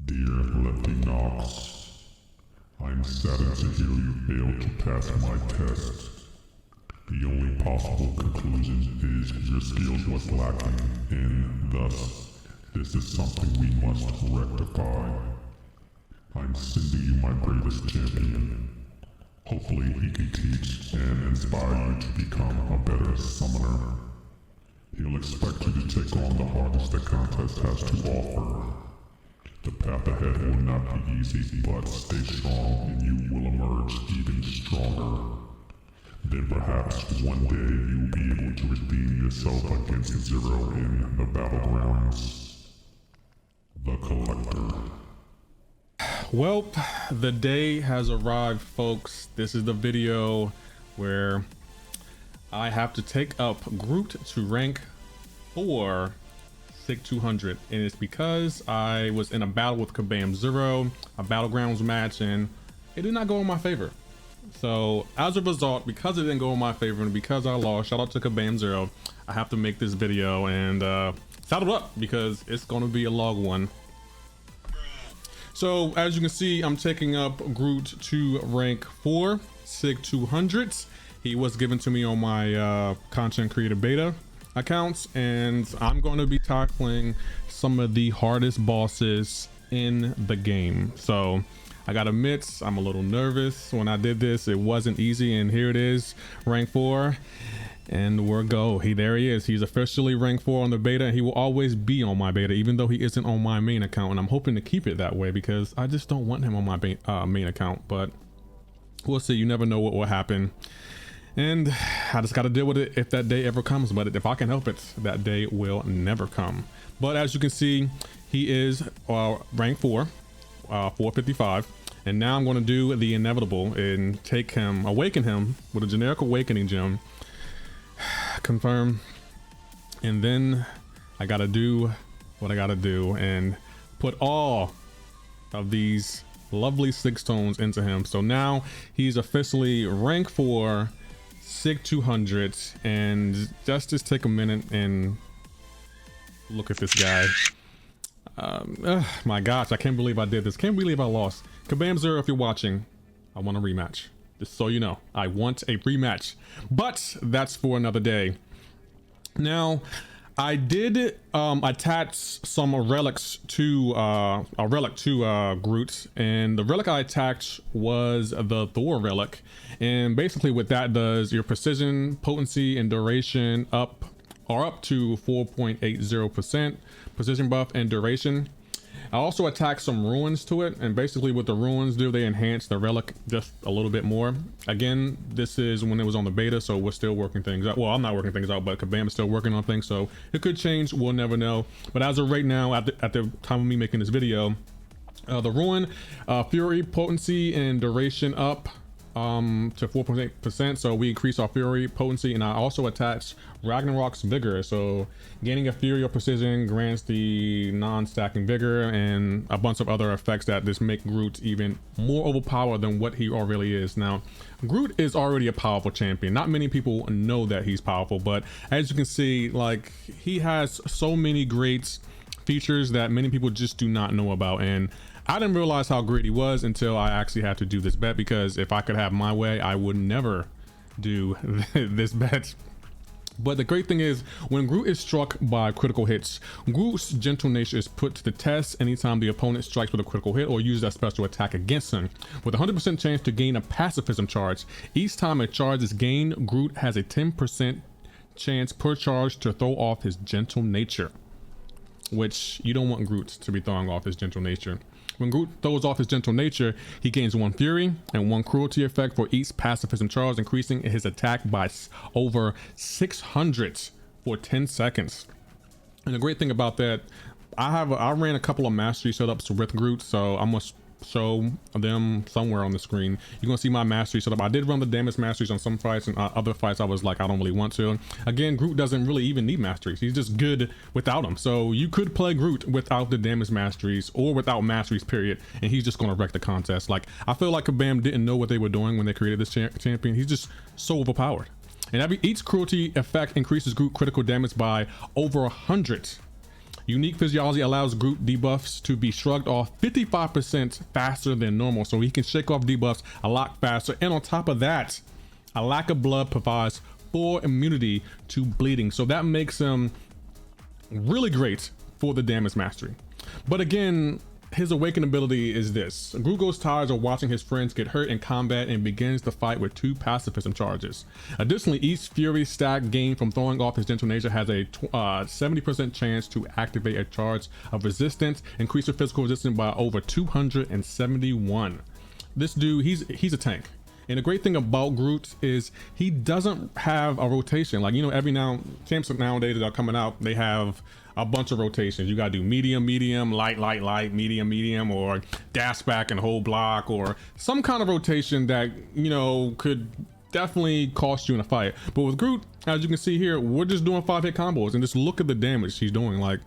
Dear Lefty Knox, I'm saddened to hear you failed to pass my test. The only possible conclusion is your skills was lacking, and thus, this is something we must rectify. I'm sending you my greatest champion. Hopefully he can teach and inspire you to become a better summoner. He'll expect you to take on the hardest the contest has to offer. The path ahead will not be easy, but stay strong and you will emerge even stronger. Then perhaps one day you'll be able to redeem yourself against Zero in the battlegrounds. The Collector. Well, the day has arrived, folks. This is the video where I have to take up Groot to rank 4 SIG 200, and it's because I was in a battle with Kabam Zero, a battlegrounds match, and it did not go in my favor. So as a result, because it didn't go in my favor and because I lost, shout out to Kabam Zero, I have to make this video and saddle up because it's going to be a long one. So as you can see, I'm taking up Groot to rank 4 SIG 200s. He was given to me on my content creator beta accounts, and I'm going to be tackling some of the hardest bosses in the game. So I gotta admit, I'm a little nervous. When I did this, it wasn't easy, and here it is, rank 4, and we're go. There he is. He's officially rank 4 on the beta, and he will always be on my beta, even though he isn't on my main account, and I'm hoping to keep it that way because I just don't want him on my main account, but we'll see. You never know what will happen. And I just got to deal with it if that day ever comes, but if I can help it, that day will never come. But as you can see, he is rank 4, 455, and now I'm going to do the inevitable and take him, awaken him with a generic awakening gem, confirm, and then I got to do what I got to do and put all of these lovely 6 stones into him. So now he's officially rank 4 SIG 200, and just take a minute and look at this guy. My gosh, I can't believe I did this. Can't believe I lost. Kabam Zero, if you're watching, I want a rematch. Just so you know, I want a rematch, but that's for another day. Now, I did attach some relics to a relic to Groot, and the relic I attached was the Thor relic, and basically what that does, your precision, potency, and duration up to 4.80% precision buff and duration. I also attached some ruins to it, and basically what the ruins do, they enhance the relic just a little bit more. Again, this is when it was on the beta, so we're still working things out. Well, I'm not working things out, but Kabam is still working on things, so it could change. We'll never know. But as of right now, at the time of me making this video, the ruin, fury, potency, and duration up to 4.8%, so we increase our fury, potency, and I also attached Ragnarok's vigor, so gaining a fury or precision grants the non-stacking vigor and a bunch of other effects that just make Groot even more overpowered than what he already is. Now, Groot is already a powerful champion. Not many people know that he's powerful, but as you can see, like, he has so many great features that many people just do not know about, and I didn't realize how great he was until I actually had to do this bet, because if I could have my way, I would never do this bet. But the great thing is, when Groot is struck by critical hits, Groot's gentle nature is put to the test anytime the opponent strikes with a critical hit or uses a special attack against him. With a 100% chance to gain a pacifism charge, each time a charge is gained, Groot has a 10% chance per charge to throw off his gentle nature, which you don't want Groot to be throwing off his gentle nature. When Groot throws off his gentle nature, he gains 1 fury and 1 cruelty effect for each pacifism charge, increasing his attack by over 600 for 10 seconds. And the great thing about that, I ran a couple of mastery setups with Groot, so I'm gonna show them somewhere on the screen. You're gonna see my mastery setup. I did run the damage masteries on some fights, and other fights I was like, I don't really want to. Again, Groot doesn't really even need masteries. He's just good without them. So you could play Groot without the damage masteries or without masteries, period, and he's just gonna wreck the contest. Like, I feel like Kabam didn't know what they were doing when they created this champion. He's just so overpowered. And each cruelty effect increases Groot critical damage by over 100. Unique physiology allows Groot debuffs to be shrugged off 55% faster than normal, so he can shake off debuffs a lot faster. And on top of that, a lack of blood provides full immunity to bleeding, so that makes him really great for the damage mastery. But again, his awakened ability is this. Groot grows tired of watching his friends get hurt in combat and begins the fight with 2 pacifism charges. Additionally, each fury stack gained from throwing off his gentle nature has a 70% chance to activate a charge of resistance, increase your physical resistance by over 271. This dude, he's a tank. And the great thing about Groot is he doesn't have a rotation. Like, you know, every champs nowadays that are coming out, they have a bunch of rotations. You gotta do medium, medium, light, light, light, medium, medium, or dash back and whole block, or some kind of rotation that, you know, could definitely cost you in a fight. But with Groot, as you can see here, we're just doing 5-hit combos, and just look at the damage he's doing. Like,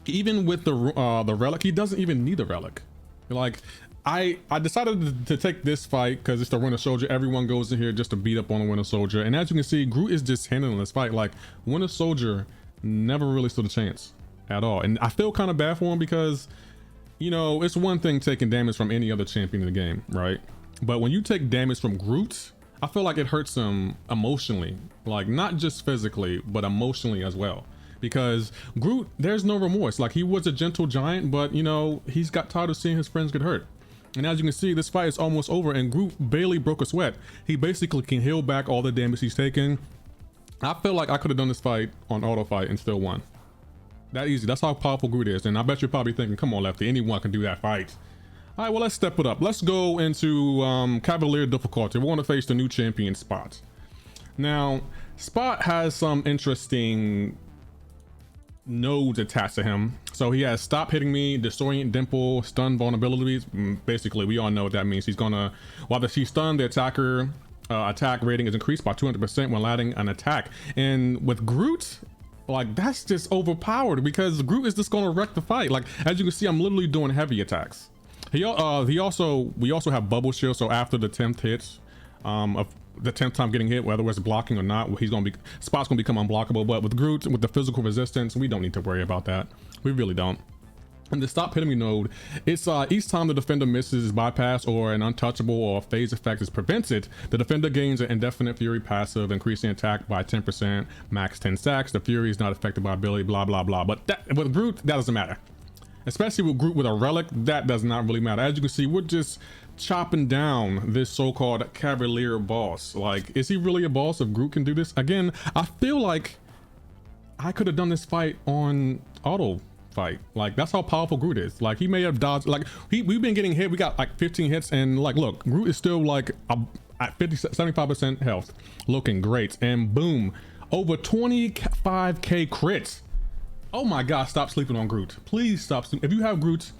even with the relic, he doesn't even need the relic. Like, I decided to take this fight because it's the Winter Soldier. Everyone goes in here just to beat up on the Winter Soldier, and as you can see, Groot is just handling this fight. Like, Winter Soldier never really stood a chance at all, and I feel kind of bad for him because, you know, it's one thing taking damage from any other champion in the game, right? But when you take damage from Groot, I feel like it hurts him emotionally, like not just physically but emotionally as well, because Groot, there's no remorse. Like, he was a gentle giant, but you know, he's got tired of seeing his friends get hurt. And as you can see, this fight is almost over and Groot barely broke a sweat. He basically can heal back all the damage he's taken. I feel like I could have done this fight on auto fight and still won. That easy. That's how powerful Groot is. And I bet you're probably thinking, come on, Lefty, anyone can do that fight. All right, well, let's step it up. Let's go into Cavalier difficulty. We want to face the new champion, Spot. Now, Spot has some interesting nodes attached to him. So he has stop hitting me, disorient, dimple, stun vulnerabilities. Basically, we all know what that means. He's gonna, while she's stunned, the attacker attack rating is increased by 200% when landing an attack. And with Groot, like, that's just overpowered because Groot is just gonna wreck the fight. Like, as you can see, I'm literally doing heavy attacks. We also have bubble shield, so after the 10th hits of the 10th time getting hit, whether it's blocking or not, Spot's gonna become unblockable. But with Groot, with the physical resistance, we don't need to worry about that. We really don't. And the stop hitting me node, it's each time the defender misses his bypass or an untouchable or phase effect is prevented, the defender gains an indefinite fury passive, increasing attack by 10%, max 10 stacks. The fury is not affected by ability, blah blah blah. But with Groot, that doesn't matter. Especially with Groot with a relic, that does not really matter. As you can see, we're just chopping down this so-called Cavalier boss. Like, is he really a boss if Groot can do this? Again, I feel like I could have done this fight on auto fight. Like, that's how powerful Groot is. Like, he may have dodged, like, we've been getting hit. We got like 15 hits, and like, look, Groot is still like at 75% health, looking great. And boom, over 25k crits. Oh my god, stop sleeping on Groot. Please stop sleeping. If you have Groot,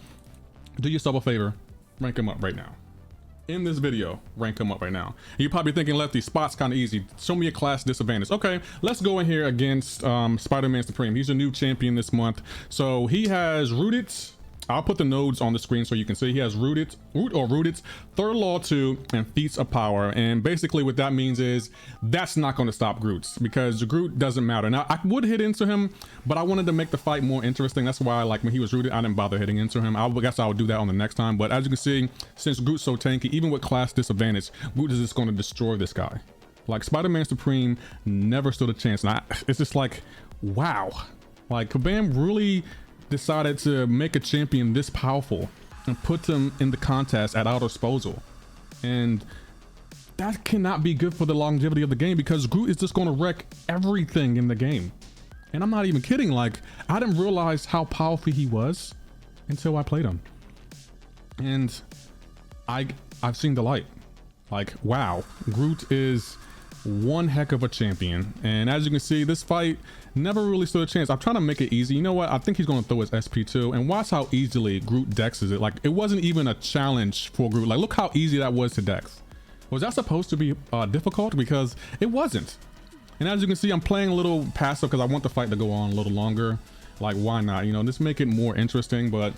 do yourself a favor, rank him up right now. In this video, rank him up right now. And you're probably thinking, Lefty, Spot's kind of easy. Show me a class disadvantage. Okay, let's go in here against Spider-Man Supreme. He's a new champion this month. So he has Rooted. I'll put the nodes on the screen so you can see. He has Root, Third Law 2, and Feats of Power. And basically what that means is that's not going to stop Groot, because Groot doesn't matter. Now, I would hit into him, but I wanted to make the fight more interesting. That's why, like, when he was rooted, I didn't bother hitting into him. I guess I'll do that on the next time. But as you can see, since Groot's so tanky, even with class disadvantage, Groot is just going to destroy this guy. Like, Spider-Man Supreme never stood a chance. And it's just like, wow. Like, Kabam really decided to make a champion this powerful and put him in the contest at our disposal, and that cannot be good for the longevity of the game, because Groot is just going to wreck everything in the game. And I'm not even kidding. Like, I didn't realize how powerful he was until I played him, and I've seen the light. Like, wow, Groot is one heck of a champion. And as you can see, this fight never really stood a chance. I'm trying to make it easy. You know what? I think he's going to throw his SP2, and watch how easily Groot dexes it. Like, it wasn't even a challenge for Groot. Like, look how easy that was to dex. Was that supposed to be difficult? Because it wasn't. And as you can see, I'm playing a little passive because I want the fight to go on a little longer. Like, why not? You know, just make it more interesting. But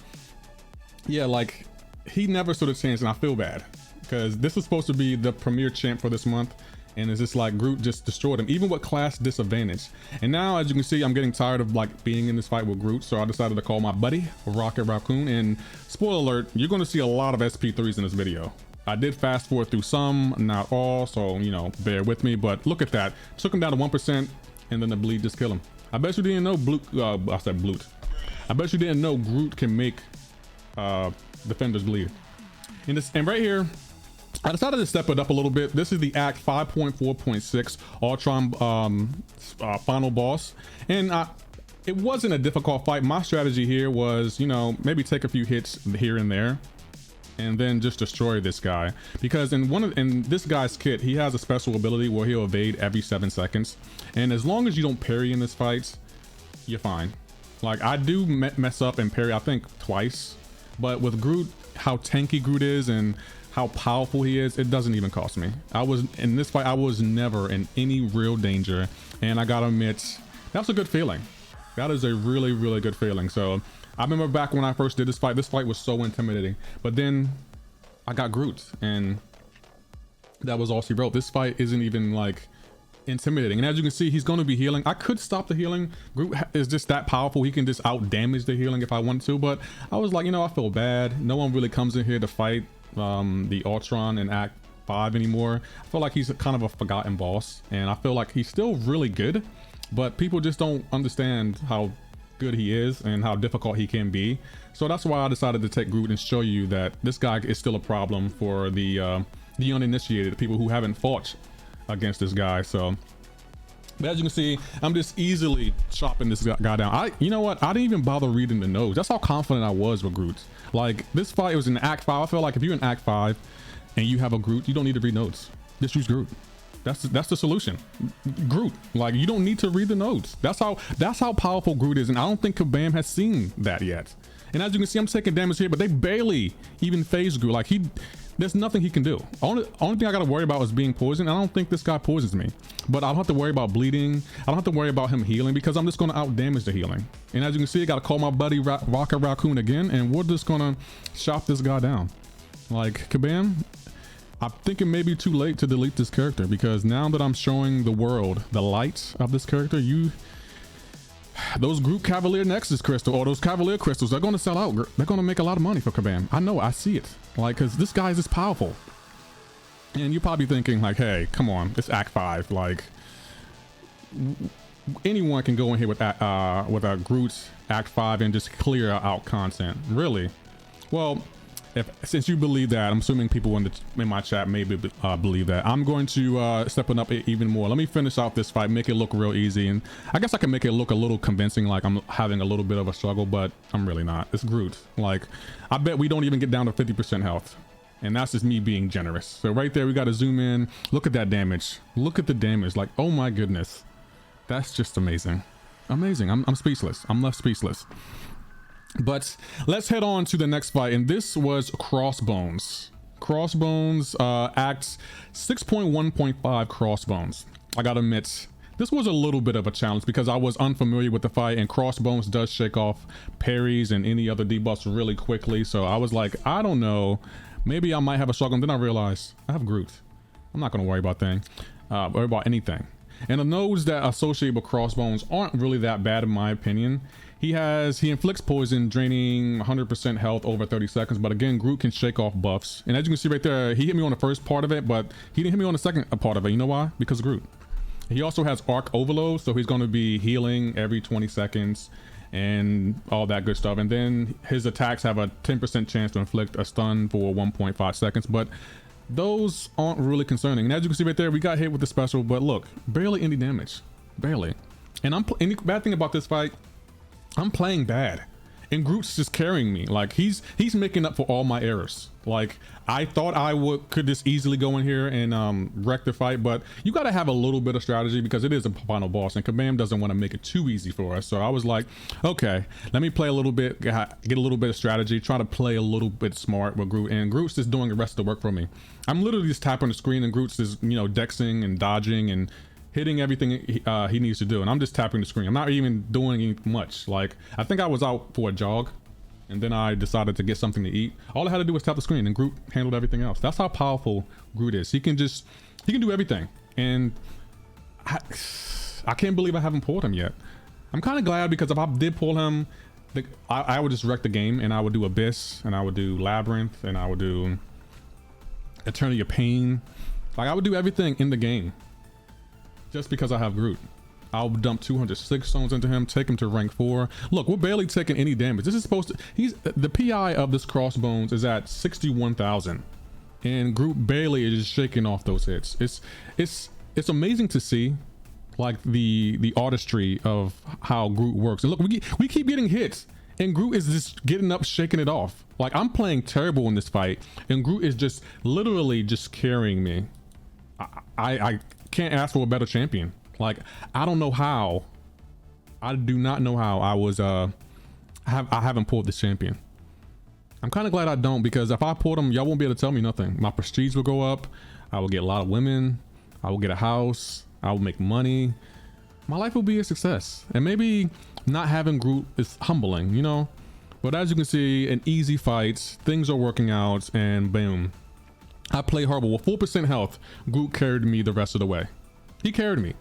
yeah, like, he never stood a chance, and I feel bad because this is supposed to be the premier champ for this month, And it's just like Groot just destroyed him, even with class disadvantage. And now, as you can see, I'm getting tired of like being in this fight with Groot, so I decided to call my buddy Rocket Raccoon. And spoiler alert, you're going to see a lot of SP3s in this video. I did fast forward through some, not all, so you know, bear with me. But look at that, took him down to 1%, and then the bleed just killed him. I bet you didn't know I bet you didn't know Groot can make defenders bleed. And right here, I decided to step it up a little bit. This is the Act 5.4.6 Ultron final boss, and it wasn't a difficult fight. My strategy here was, you know, maybe take a few hits here and there, and then just destroy this guy. Because in this guy's kit, he has a special ability where he'll evade every 7 seconds, and as long as you don't parry in this fight, you're fine. Like, I do mess up and parry, I think twice, but with Groot, how tanky Groot is and how powerful he is, it doesn't even cost me. In this fight, I was never in any real danger, and I gotta admit, that's a good feeling. That is a really, really good feeling. So I remember back when I first did this fight was so intimidating, but then I got Groot, and that was all she wrote. This fight isn't even like intimidating, and as you can see, he's going to be healing. I could stop the healing. Groot is just that powerful. He can just out damage the healing if I want to, but I was like, you know, I feel bad. No one really comes in here to fight the Ultron in Act 5 anymore. I feel like he's kind of a forgotten boss, and I feel like he's still really good, but people just don't understand how good he is and how difficult he can be. So that's why I decided to take Groot and show you that this guy is still a problem for the uninitiated, people who haven't fought against this guy. So, but as you can see, I'm just easily chopping this guy down. You know what? I didn't even bother reading the notes. That's how confident I was with Groot. Like, this fight was in Act 5. I feel like if you're in Act 5 and you have a Groot, you don't need to read notes. Just use Groot. That's the solution. Groot. Like, you don't need to read the notes. That's how powerful Groot is, and I don't think Kabam has seen that yet. And as you can see, I'm taking damage here, but they barely even phase Groot. Like, there's nothing he can do. Only thing I gotta worry about is being poisoned. I don't think this guy poisons me, but I don't have to worry about bleeding. I don't have to worry about him healing because I'm just gonna out damage the healing. And as you can see, I gotta call my buddy Rocket Raccoon again, and we're just gonna chop this guy down. Like, Kabam, I'm thinking maybe too late to delete this character, because now that I'm showing the world the light of this character, those Groot Cavalier Nexus crystal, or those Cavalier crystals, they're going to sell out. They're going to make a lot of money for Kabam. I know, I see it. Like, because this guy is just powerful. And you're probably thinking like, hey, come on, it's Act 5. Like, anyone can go in here with a Groot Act 5 and just clear out content. Really? Well, since you believe that, I'm assuming people in my chat maybe believe that, I'm going to step it up even more. Let me finish out this fight, make it look real easy, and I guess I can make it look a little convincing, like I'm having a little bit of a struggle, but I'm really not. It's Groot. Like, I bet we don't even get down to 50% health, and that's just me being generous. So right there, we got to zoom in. Look at that damage. Look at the damage. Like, oh my goodness, that's just amazing. Amazing. I'm speechless. I'm left speechless. But let's head on to the next fight, and this was Crossbones. Crossbones, Act 6.1.5 Crossbones. I gotta admit, this was a little bit of a challenge because I was unfamiliar with the fight, and Crossbones does shake off parries and any other debuffs really quickly. So I was like, I don't know, maybe I might have a struggle. And then I realized I have Groot. I'm not gonna worry about anything. And the nodes that associate with Crossbones aren't really that bad in my opinion. He inflicts poison, draining 100% health over 30 seconds. But again, Groot can shake off buffs. And as you can see right there, he hit me on the first part of it, but he didn't hit me on the second part of it. You know why? Because Groot. He also has arc overload, so he's going to be healing every 20 seconds and all that good stuff. And then his attacks have a 10% chance to inflict a stun for 1.5 seconds. But those aren't really concerning. And as you can see right there, we got hit with the special, but look, barely any damage. Barely. And any bad thing about this fight, I'm playing bad, and Groot's just carrying me. Like, he's making up for all my errors. Like, I thought I could just easily go in here and wreck the fight, but you got to have a little bit of strategy because it is a final boss, and Kabam doesn't want to make it too easy for us. So I was like, okay, let me play a little bit, get a little bit of strategy, try to play a little bit smart with Groot, and Groot's just doing the rest of the work for me. I'm literally just tapping the screen, and Groot's just, you know, dexing and dodging and hitting everything he needs to do, and I'm just tapping the screen. I'm not even doing much. Like, I think I was out for a jog, and then I decided to get something to eat. All I had to do was tap the screen, and Groot handled everything else. That's how powerful Groot is. He can do everything. And I can't believe I haven't pulled him yet. I'm kind of glad, because if I did pull him, I would just wreck the game, and I would do Abyss, and I would do Labyrinth, and I would do Eternity of Pain. Like, I would do everything in the game just because I have Groot. I'll dump 206 stones into him, take him to rank 4. Look, we're barely taking any damage. This is supposed to, the PI of this Crossbones is at 61,000, and Groot barely is shaking off those hits. It's amazing to see, like, the artistry of how Groot works. And look, we keep getting hits, and Groot is just getting up, shaking it off. Like, I'm playing terrible in this fight, and Groot is just literally just carrying me. I can't ask for a better champion. Like, I don't know how. I do not know how I was I haven't pulled this champion. I'm kind of glad I don't, because if I pulled him, y'all won't be able to tell me nothing. My prestige will go up. I will get a lot of women. I will get a house. I will make money. My life will be a success. And maybe not having Groot is humbling, you know? But as you can see, an easy fight, things are working out, and boom. I play horrible. With 4% health, Groot carried me the rest of the way. He carried me.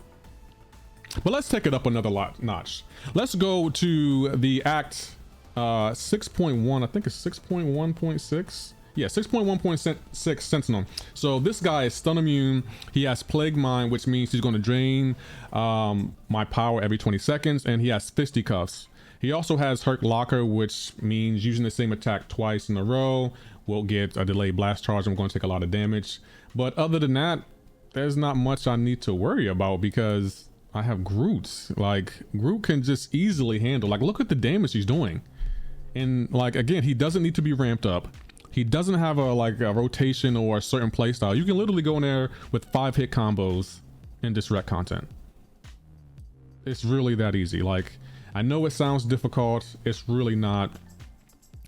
But let's take it up another notch. Let's go to the act 6.1. I think it's 6.1.6. Yeah, 6.1.6 Sentinel. So this guy is stun immune. He has Plague Mind, which means he's going to drain my power every 20 seconds. And he has Fisticuffs. He also has Hurt Locker, which means using the same attack twice in a row will get a delayed blast charge. I'm going to take a lot of damage. But other than that, there's not much I need to worry about, because I have Groot. Like, Groot can just easily handle. Like, look at the damage he's doing. And like, again, he doesn't need to be ramped up. He doesn't have a rotation or a certain play style. You can literally go in there with 5-hit combos and just wreck content. It's really that easy. Like, I know it sounds difficult. It's really not.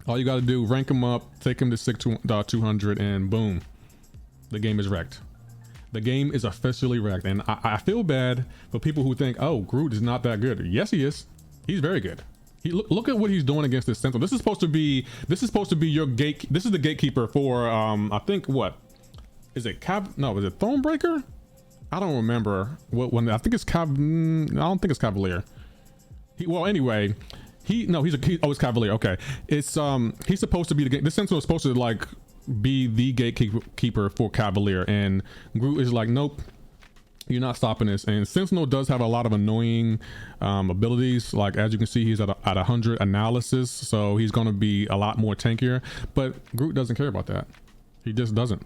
All you got to do, rank him up, take him to 200, and boom, the game is wrecked. The game is officially wrecked. And I feel bad for people who think, oh, Groot is not that good. Yes, he is. He's very good. Look at what he's doing against this Sentinel. This is supposed to be your gate. This is the gatekeeper for I think, what is it? No, is it Thronebreaker? I don't remember what one. I think it's I don't think it's Cavalier. Well, anyway, he's Cavalier. Okay, it's he's supposed to be the gate. This Sentinel is supposed to like be the gatekeeper for Cavalier, and Groot is like, nope, you're not stopping this. And Sentinel does have a lot of annoying abilities. Like, as you can see, he's at 100 analysis, so he's going to be a lot more tankier. But Groot doesn't care about that. He just doesn't.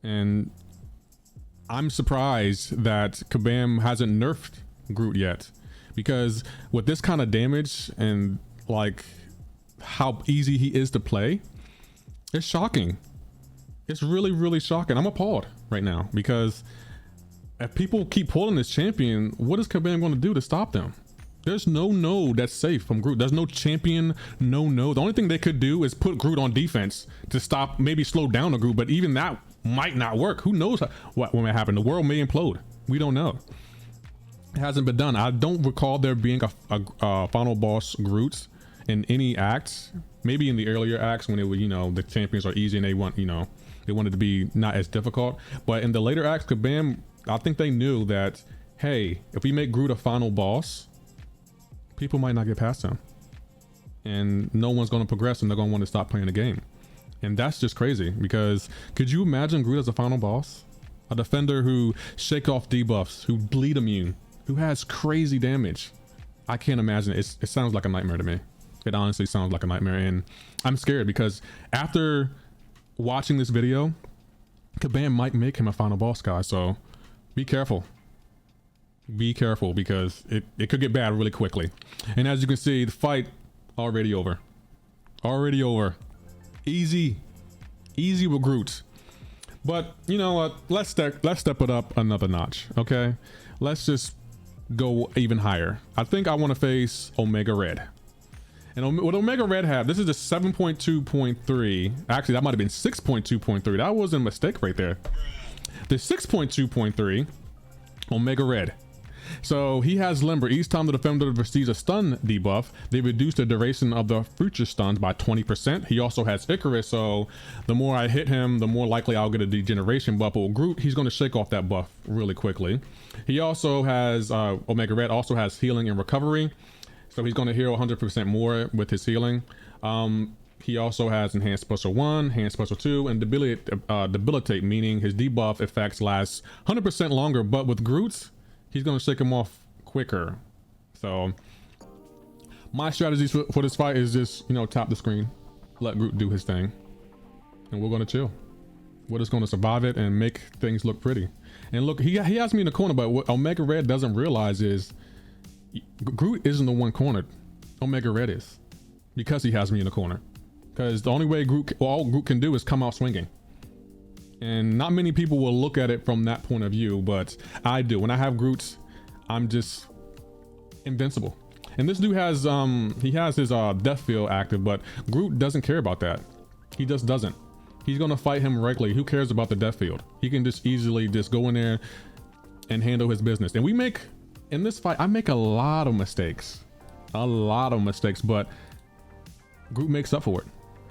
And I'm surprised that Kabam hasn't nerfed Groot yet, because with this kind of damage and like how easy he is to play, it's shocking. It's really, really shocking. I'm appalled right now, because if people keep pulling this champion, what is Kabam going to do to stop them? There's no node that's safe from Groot. There's no champion, no node. The only thing they could do is put Groot on defense to stop, maybe slow down the Groot, but even that might not work. Who knows what might happen? The world may implode. We don't know. It hasn't been done. I don't recall there being a final boss Groot in any acts. Maybe in the earlier acts when it was, you know, the champions are easy and they want, you know, they wanted to be not as difficult. But in the later acts, Kabam, I think they knew that, hey, if we make Groot a final boss, people might not get past him, and no one's going to progress, and they're going to want to stop playing the game. And that's just crazy, because could you imagine Groot as a final boss? A defender who shake off debuffs, who bleed immune, who has crazy damage. I can't imagine it. It sounds like a nightmare to me. It honestly sounds like a nightmare, and I'm scared, because after watching this video, Kabam might make him a final boss, guys. So be careful. Be careful, because it could get bad really quickly. And as you can see, the fight already over. Already over. Easy with Groot. But you know what? Let's step it up another notch. Okay, let's just go even higher. I think I want to face Omega Red. And what Omega Red have, this is a 7.2.3. Actually, that might have been 6.2.3. That was a mistake right there. The 6.2.3 Omega Red. So he has Limber. Each time the defender receives a stun debuff, they reduce the duration of the future stuns by 20%. He also has Icarus, so the more I hit him, the more likely I'll get a degeneration buff. But with Groot, he's going to shake off that buff really quickly. He also has Omega Red also has healing and recovery, so he's going to heal 100% more with his healing. He also has Enhanced Special 1, Enhanced Special 2, and Debilitate, meaning his debuff effects last 100% longer. But with Groot's, he's going to shake him off quicker. So my strategies for this fight is just, you know, tap the screen, let Groot do his thing, and we're going to chill. We're just going to survive it and make things look pretty. And look, he has me in the corner, but what Omega Red doesn't realize is Groot isn't the one cornered. Omega Red is, because he has me in the corner. Because the only way all Groot can do is come out swinging. And not many people will look at it from that point of view, but I do. When I have Groot, I'm just invincible. And this dude has, he has his death field active, but Groot doesn't care about that. He just doesn't. He's gonna fight him regularly. Who cares about the death field? He can just easily just go in there and handle his business. And we make, in this fight, I make a lot of mistakes. But Groot makes up for it.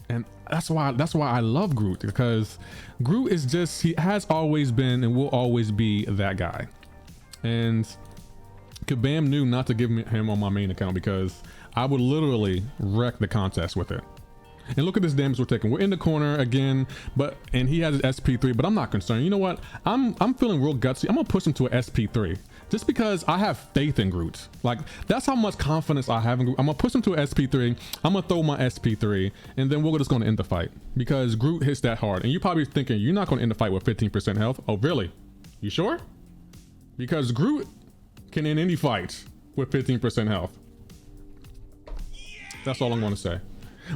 And that's why I love Groot, because Groot is just, he has always been and will always be that guy. And Kabam knew not to give him on my main account, because I would literally wreck the contest with it. And look at this damage we're taking. We're in the corner again, and he has his SP3, but I'm not concerned. You know what? I'm feeling real gutsy. I'm gonna push him to an SP3 just because I have faith in Groot. Like, that's how much confidence I have in Groot. I'm gonna push him to an SP3. I'm gonna throw my SP3, and then we're just gonna end the fight, because Groot hits that hard. And you're probably thinking, you're not gonna end the fight with 15% health. Oh, really? You sure? Because Groot can end any fight with 15% health. That's all I'm gonna say.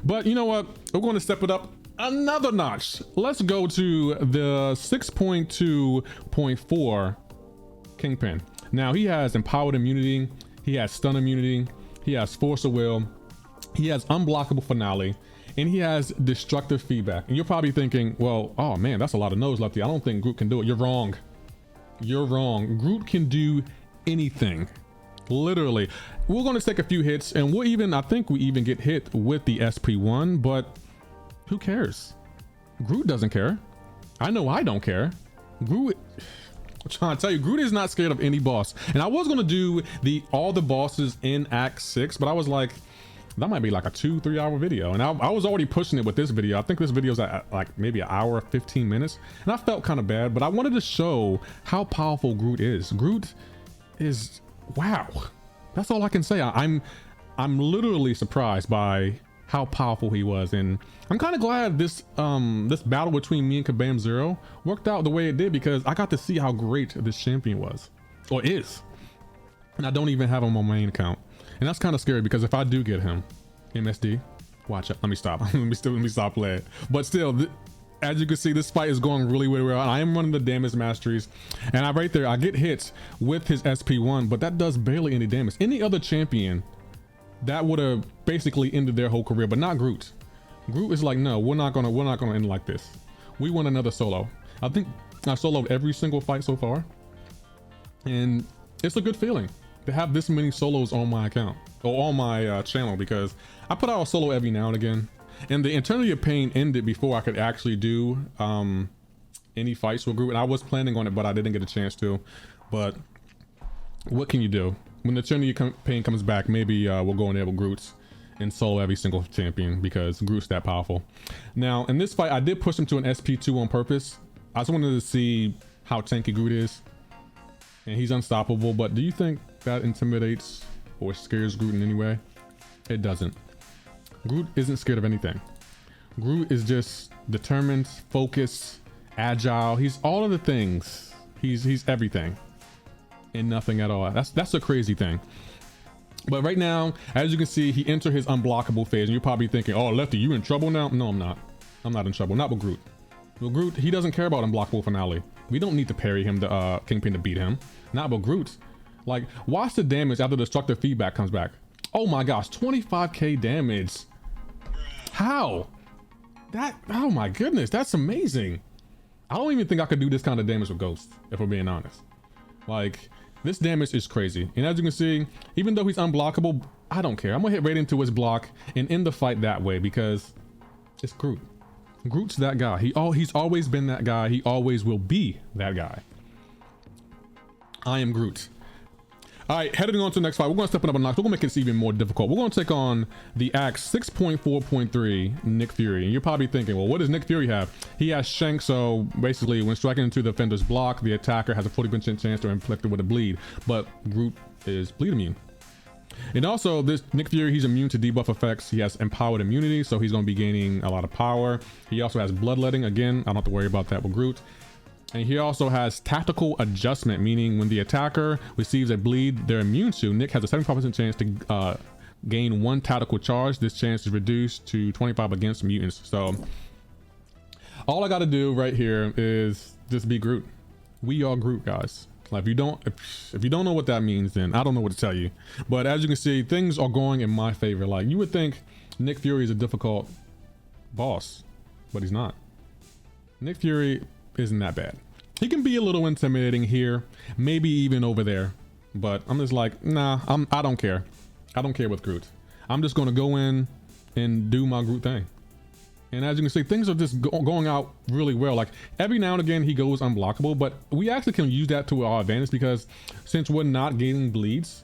But you know what? We're going to step it up another notch. Let's go to the 6.2.4 Kingpin. Now, he has empowered immunity, he has stun immunity, he has force of will, he has unblockable finale, and he has destructive feedback. And you're probably thinking, well, oh man, that's a lot of no's, Lefty. I don't think Groot can do it. You're wrong. You're wrong. Groot can do anything. Literally. We're going to take a few hits, and we'll even, I think we even get hit with the SP1, but who cares? Groot doesn't care. I know I don't care. Groot, I'm trying to tell you, Groot is not scared of any boss. And I was going to do all the bosses in Act 6, but I was like, that might be like a 2-3 hour video. And I was already pushing it with this video. I think this video is at like maybe an hour, 15 minutes. And I felt kind of bad, but I wanted to show how powerful Groot is. Groot is, wow. That's all I can say. I'm literally surprised by how powerful he was, and I'm kind of glad this battle between me and Kabam Zero worked out the way it did, because I got to see how great this champion was, or is. And I don't even have him on my main account, and that's kind of scary, because if I do get him, MSD, watch it. Let me stop. let me stop playing. But still, as you can see, this fight is going really, really well. I am running the damage masteries, and right there, I get hits with his SP1, but that does barely any damage. Any other champion, that would have basically ended their whole career, but not Groot. Groot is like, no, we're not gonna end like this. We want another solo. I think I soloed every single fight so far, and it's a good feeling to have this many solos on my account, or on my channel, because I put out a solo every now and again. And the Eternity of Pain ended before I could actually do any fights with Groot. And I was planning on it, but I didn't get a chance to. But what can you do? When the Eternity of Pain comes back, maybe we'll go enable Groot's and solo every single champion, because Groot's that powerful. Now, in this fight, I did push him to an SP2 on purpose. I just wanted to see how tanky Groot is. And he's unstoppable, but do you think that intimidates or scares Groot in any way? It doesn't. Groot isn't scared of anything. Groot is just determined, focused, agile. He's all of the things. He's everything and nothing at all. That's a crazy thing. But right now, as you can see, he entered his unblockable phase, and you're probably thinking, oh, Lefty, you in trouble now? No, I'm not. I'm not in trouble. Not with Groot. With Groot, he doesn't care about unblockable finale. We don't need to parry him to Kingpin to beat him. Not with Groot. Like, watch the damage after destructive feedback comes back. Oh my gosh, 25k damage. How? Oh my goodness, that's amazing. I don't even think I could do this kind of damage with Ghost, if we're being honest. Like, This damage is crazy. And as you can see, even though he's unblockable, I don't care. I'm gonna hit right into his block and end the fight that way because it's Groot. Groot's that guy. He's always been that guy. He always will be that guy. I am Groot. All right, heading on to the next fight. We're going to step it up a notch. We're going to make this even more difficult. We're going to take on the Axe 6.4.3 Nick Fury. And you're probably thinking, well, what does Nick Fury have? He has Shank, so basically when striking into the defender's block, the attacker has a 40% chance to inflict it with a bleed. But Groot is bleed immune. And also, this Nick Fury, he's immune to debuff effects. He has empowered immunity, so he's going to be gaining a lot of power. He also has bloodletting. Again, I don't have to worry about that with Groot. And he also has tactical adjustment, meaning when the attacker receives a bleed they're immune to, Nick has a 75% chance to gain 1 tactical charge. This chance is reduced to 25 against mutants. So all I got to do right here is just be Groot. We are Groot, guys. Like if you don't know what that means, then I don't know what to tell you. But as you can see, things are going in my favor. Like you would think Nick Fury is a difficult boss, but he's not. Nick Fury isn't that bad. He can be a little intimidating here, maybe even over there, but I'm just like, nah, I don't care. I don't care with Groot. I'm just going to go in and do my Groot thing. And as you can see, things are just going out really well. Like every now and again, he goes unblockable, but we actually can use that to our advantage because since we're not getting bleeds,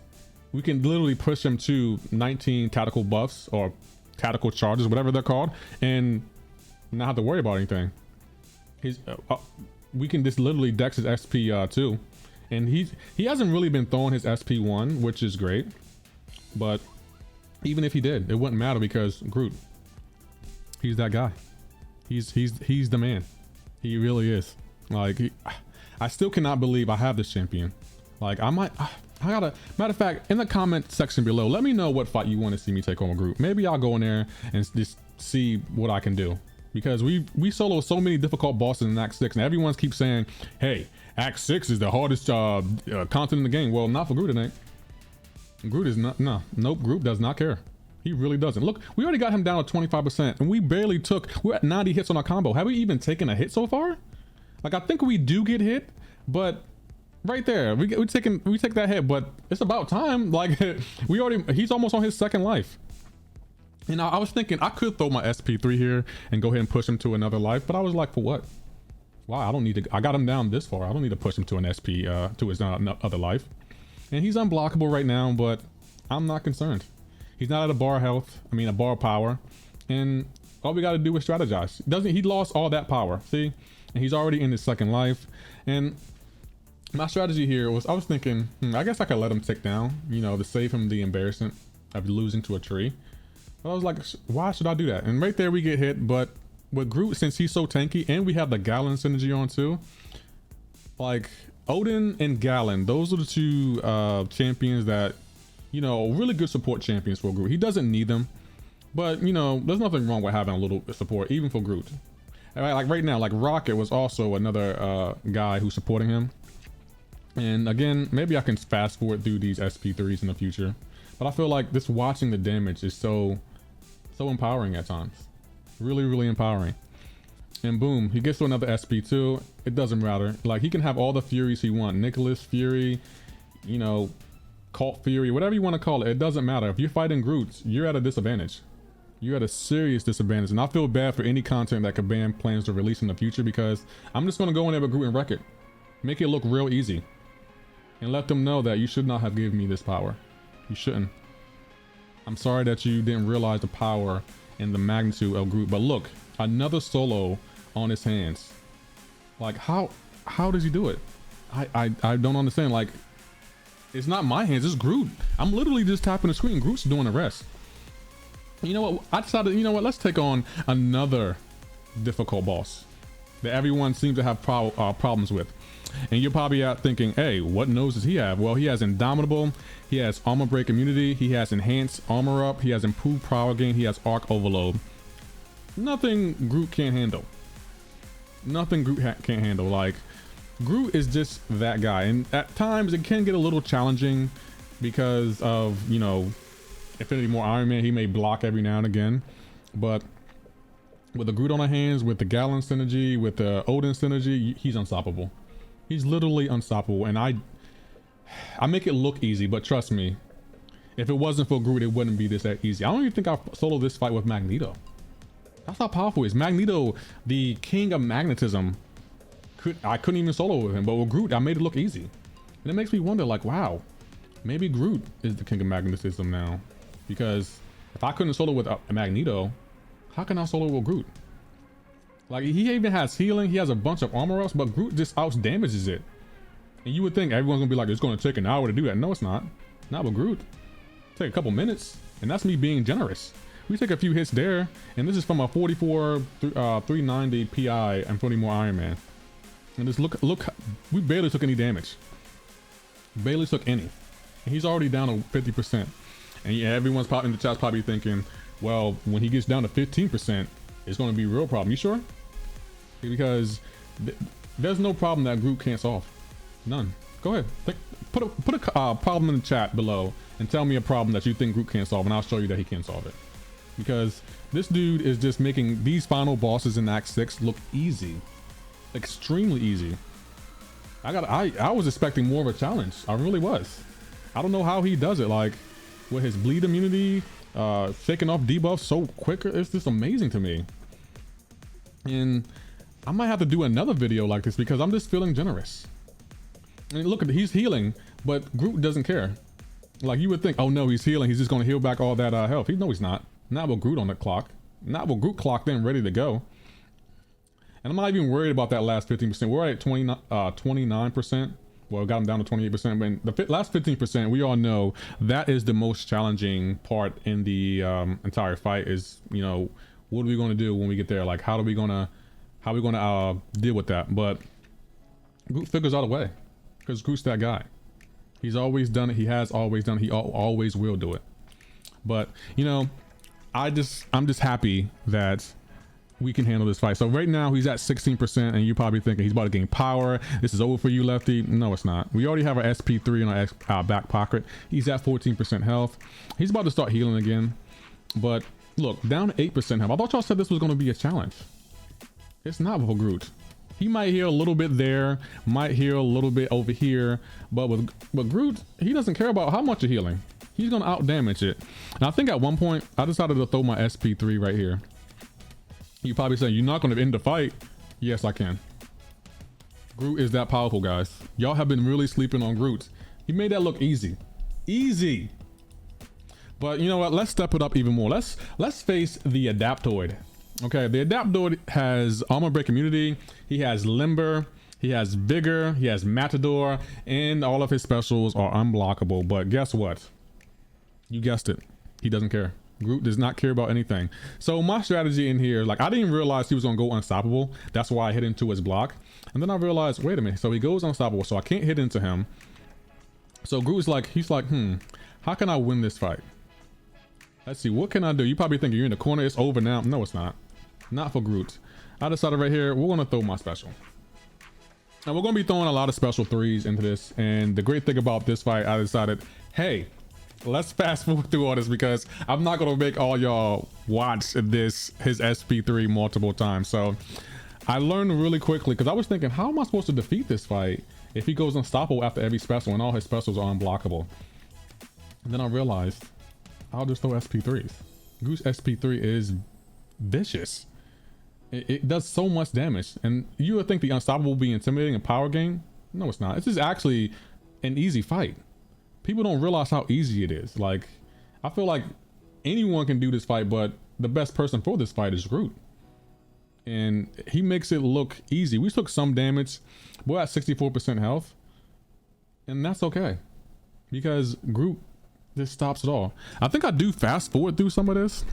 we can literally push him to 19 tactical buffs or tactical charges, whatever they're called, and not have to worry about anything. We can just literally dex his SP 2, and he hasn't really been throwing his SP 1, which is great. But even if he did, it wouldn't matter because Groot, he's that guy. He's the man. He really is. Like I still cannot believe I have this champion. Like I gotta, matter of fact, in the comment section below, let me know what fight you want to see me take on a Groot. Maybe I'll go in there and just see what I can do. Because we solo so many difficult bosses in Act 6, and everyone keeps saying, hey, Act 6 is the hardest content in the game. Well, not for Groot tonight. Groot is not, nope, Groot does not care. He really doesn't. Look, we already got him down to 25%, and we're at 90 hits on our combo. Have we even taken a hit so far? Like, I think we do get hit, but right there, we take that hit, but it's about time. Like, he's almost on his second life. And I was thinking I could throw my SP3 here and go ahead and push him to another life, but I was like, for what? Why? I don't need to. I got him down this far. I don't need to push him to an SP to his other life. And he's unblockable right now, but I'm not concerned. He's not at a bar health. I mean, a bar power, and all we got to do is strategize. He lost all that power? See, and he's already in his second life. And my strategy here was I was thinking, I guess I could let him tick down, you know, to save him the embarrassment of losing to a tree. But I was like, why should I do that? And right there we get hit, but with Groot, since he's so tanky and we have the Gallon synergy on too, like Odin and Gallon, those are the two champions that, you know, really good support champions for Groot. He doesn't need them, but you know, there's nothing wrong with having a little support even for Groot. Like right now, like Rocket was also another guy who's supporting him. And again, maybe I can fast forward through these SP3s in the future, but I feel like this watching the damage is so empowering at times. Really, really empowering. And boom, he gets to another SP2. It doesn't matter. Like he can have all the Furies he wants. Nicholas Fury, you know, Cult Fury, whatever you want to call it. It doesn't matter. If you're fighting Groots, you're at a disadvantage. You're at a serious disadvantage. And I feel bad for any content that Kabam plans to release in the future, because I'm just going to go in there with Groot and wreck it. Make it look real easy. And let them know that you should not have given me this power. You shouldn't. I'm sorry that you didn't realize the power and the magnitude of Groot. But look, another solo on his hands. Like how does he do it? I don't understand. Like, it's not my hands, it's Groot. I'm literally just tapping the screen. Groot's doing the rest. You know what? I decided, you know what? Let's take on another difficult boss that everyone seems to have problems with. And you're probably out thinking, hey, what nose does he have? Well, he has Indomitable, he has Armor Break Immunity, he has Enhanced Armor Up, he has Improved Power Gain, he has Arc Overload. Nothing Groot can't handle. Nothing Groot can't handle. Like, Groot is just that guy. And at times it can get a little challenging because of, you know, Infinity More Iron Man. He may block every now and again. But with the Groot on our hands, with the Gallon synergy, with the Odin synergy, he's unstoppable. He's literally unstoppable. And I make it look easy, but trust me, if it wasn't for Groot, it wouldn't be this that easy. I don't even think I'll solo this fight with Magneto. That's how powerful he is. Magneto, the king of magnetism, I couldn't even solo with him, but with Groot, I made it look easy. And it makes me wonder, like, wow, maybe Groot is the king of magnetism now. Because if I couldn't solo with Magneto, how can I solo with Groot? Like, he even has healing, he has a bunch of armor ups, but Groot just out damages it. And you would think everyone's gonna be like, it's gonna take an hour to do that. No, it's not. Not with Groot. Take a couple minutes, and that's me being generous. We take a few hits there, and this is from a 44 390 PI and 40 more Iron Man. And just look, we barely took any damage. Barely took any. And he's already down to 50%. And yeah, everyone's probably in the chat's probably thinking, well, when he gets down to 15%, it's going to be a real problem. You sure? Because there's no problem that Groot can't solve. None. Go ahead. Put a problem in the chat below and tell me a problem that you think Groot can't solve, and I'll show you that he can solve it. Because this dude is just making these final bosses in Act 6 look easy. Extremely easy. I was expecting more of a challenge. I really was. I don't know how he does it, like with his bleed immunity, shaking off debuffs so quicker. It's just amazing to me. And I might have to do another video like this because I'm just feeling generous. I mean, look at, he's healing, but Groot doesn't care. Like, you would think, oh no, he's healing, he's just going to heal back all that health. No, he's not. Not with Groot on the clock. Not with Groot clocked in, ready to go. And I'm not even worried about that last 15%. We're at 29%. Well, got him down to 28%. But the last 15%, we all know that is the most challenging part in the entire fight. Is, you know, what are we going to do when we get there? Like, how are we gonna deal with that? But Groot figures out a way, because Groot's that guy. He's always done it. He has always done it. He always will do it. But you know, I'm just happy that we can handle this fight. So right now he's at 16%, and you're probably thinking he's about to gain power. This is over for you, Lefty. No, it's not. We already have our SP3 in our back pocket. He's at 14% health. He's about to start healing again. But look, down to 8% health. I thought y'all said this was going to be a challenge. It's not for Groot. He might heal a little bit there, might heal a little bit over here, but with Groot, he doesn't care about how much you're healing. He's going to out damage it. And I think at one point I decided to throw my SP3 right here. You probably saying, you're not going to end the fight. Yes, I can. Groot is that powerful, guys. Y'all have been really sleeping on Groot. He made that look easy. Easy. But you know what? Let's step it up even more. Let's face the Adaptoid. Okay, the Adaptoid has armor break immunity. He has limber. He has vigor. He has matador. And all of his specials are unblockable. But guess what? You guessed it. He doesn't care. Groot does not care about anything. So my strategy in here, like, I didn't realize he was gonna go unstoppable. That's why I hit into his block. And then I realized, wait a minute. So he goes unstoppable, so I can't hit into him. So Groot's like, he's like, how can I win this fight? Let's see, what can I do? You probably think you're in the corner, it's over now. No, it's not. Not for Groot. I decided right here, we're gonna throw my special. And we're gonna be throwing a lot of special threes into this. And the great thing about this fight, I decided, hey, let's fast forward through all this, because I'm not gonna make all y'all watch his SP3 multiple times. So I learned really quickly, because I was thinking, how am I supposed to defeat this fight if he goes unstoppable after every special and all his specials are unblockable? And then I realized I'll just throw SP3s. Groot's SP3 is vicious. It does so much damage. And you would think the unstoppable will be intimidating and power gain. No, it's not. This is actually an easy fight. People don't realize how easy it is. Like, I feel like anyone can do this fight, but the best person for this fight is Groot. And he makes it look easy. We took some damage. We're at 64% health. And that's okay, because Groot just stops it all. I think I do fast forward through some of this.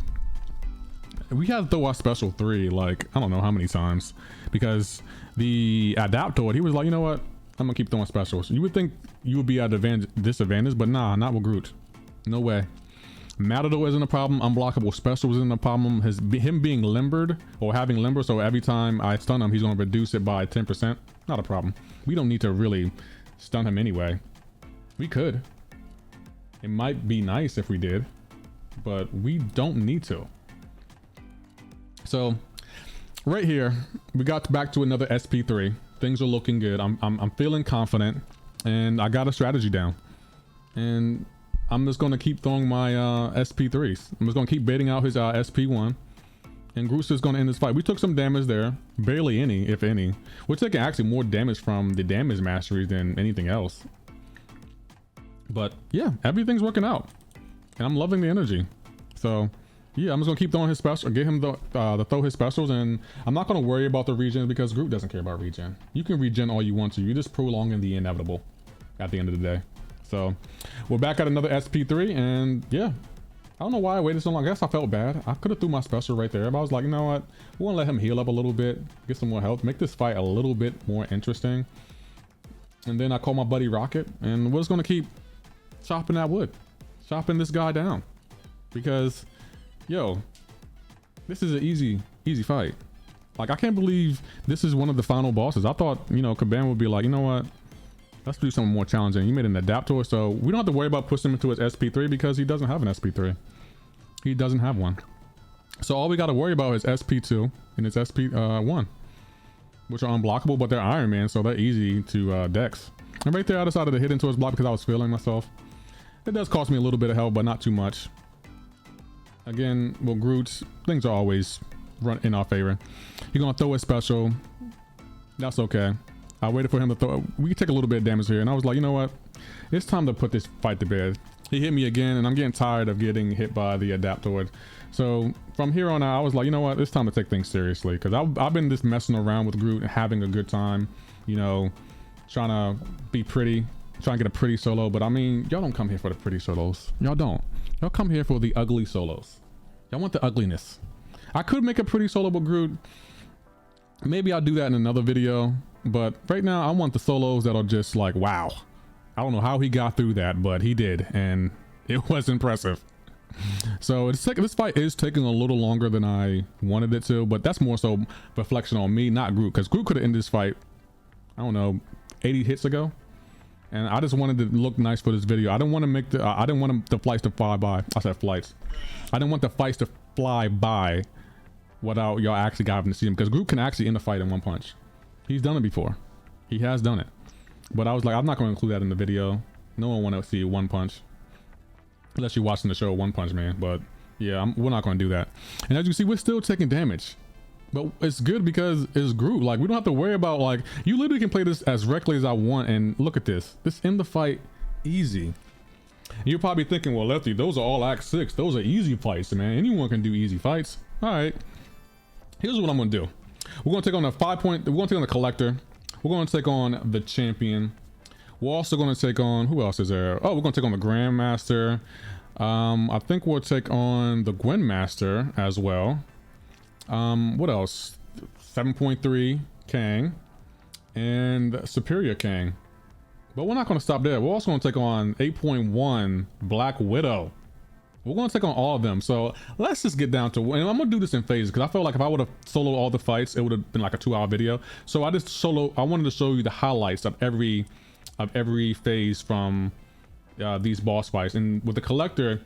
We had to throw our special 3, like, I don't know how many times, because the Adaptoid, he was like, you know what? I'm gonna keep throwing specials. You would think you would be at disadvantage, but nah, not with Groot. No way. Matador isn't a problem. Unblockable special isn't a problem. Him being limbered or having limber, so every time I stun him, he's gonna reduce it by 10%. Not a problem. We don't need to really stun him anyway. We could. It might be nice if we did, but we don't need to. So right here, we got back to another SP3. Things are looking good. I'm feeling confident. and I got a strategy down, and I'm just going to keep throwing my SP3s. I'm just going to keep baiting out his SP1, and Groot's just going to end this fight. We took some damage there, barely any, if any. We're taking actually more damage from the damage masteries than anything else. But yeah, everything's working out, and I'm loving the energy. So yeah, I'm just gonna keep throwing his special, get him to throw his specials, and I'm not gonna worry about the regen because Groot doesn't care about regen. You can regen all you want to. You're just prolonging the inevitable at the end of the day. So we're back at another SP3, and yeah, I don't know why I waited so long. I guess I felt bad. I could have threw my special right there, but I was like, you know what? We want to let him heal up a little bit, get some more health, make this fight a little bit more interesting. And then I call my buddy Rocket, and we're just gonna keep chopping that wood, chopping this guy down, because yo, this is an easy fight. Like, I can't believe this is one of the final bosses. I thought, you know, Cavalier would be like, you know what, let's do something more challenging. You made an Adaptoid, so we don't have to worry about pushing him into his SP3 because he doesn't have an SP3. He doesn't have one. So all we got to worry about is SP2 and his SP1, which are unblockable, but they're Iron Man, so they're easy to dex. And right there, I decided to hit into his block because I was feeling myself. It does cost me a little bit of health, but not too much. Again, well, Groot, things are always run in our favor. He's gonna throw his special. That's okay. I waited for him to throw. We can take a little bit of damage here, and I was like, you know what? It's time to put this fight to bed. He hit me again, and I'm getting tired of getting hit by the Adaptoid. So from here on out, I was like, you know what? It's time to take things seriously, because I've been just messing around with Groot and having a good time, you know, trying to be pretty, trying to get a pretty solo. But I mean, y'all don't come here for the pretty solos. Y'all don't. Y'all come here for the ugly solos. Y'all want the ugliness. I could make a pretty solo with Groot. Maybe I'll do that in another video. But right now, I want the solos that are just like, wow. I don't know how he got through that, but he did. And it was impressive. So this fight is taking a little longer than I wanted it to. But that's more so reflection on me, not Groot. Because Groot could have ended this fight, I don't know, 80 hits ago. And I just wanted to look nice for this video. I didn't want to make the I didn't want the flights to fly by. I said flights. I didn't want the fights to fly by without y'all actually having to see them, because Groot can actually end a fight in one punch. He's done it before. He has done it. But I was like, I'm not going to include that in the video. No one want to see one punch unless you're watching the show One Punch Man. But yeah, we're not going to do that. And as you see, we're still taking damage. But it's good because it's Groot. Like, we don't have to worry about, like, you literally can play this as reckless as I want, and look at this. This end the fight easy. And you're probably thinking, well, Lefty, those are all Act 6. Those are easy fights, man. Anyone can do easy fights. All right. Here's what I'm going to do. We're going to take on a 5-point. We're going to take on the Collector. We're going to take on the Champion. We're also going to take on, who else is there? Oh, we're going to take on the Grandmaster. I think we'll take on the Gwynmaster as well. What else? 7.3 Kang and Superior Kang. But we're not going to stop there. We're also going to take on 8.1 Black Widow. We're going to take on all of them. So let's just get down to, and I'm going to do this in phases, because I felt like if I would have soloed all the fights, it would have been like a 2-hour video. So I wanted to show you the highlights of every phase from these boss fights. And with the Collector,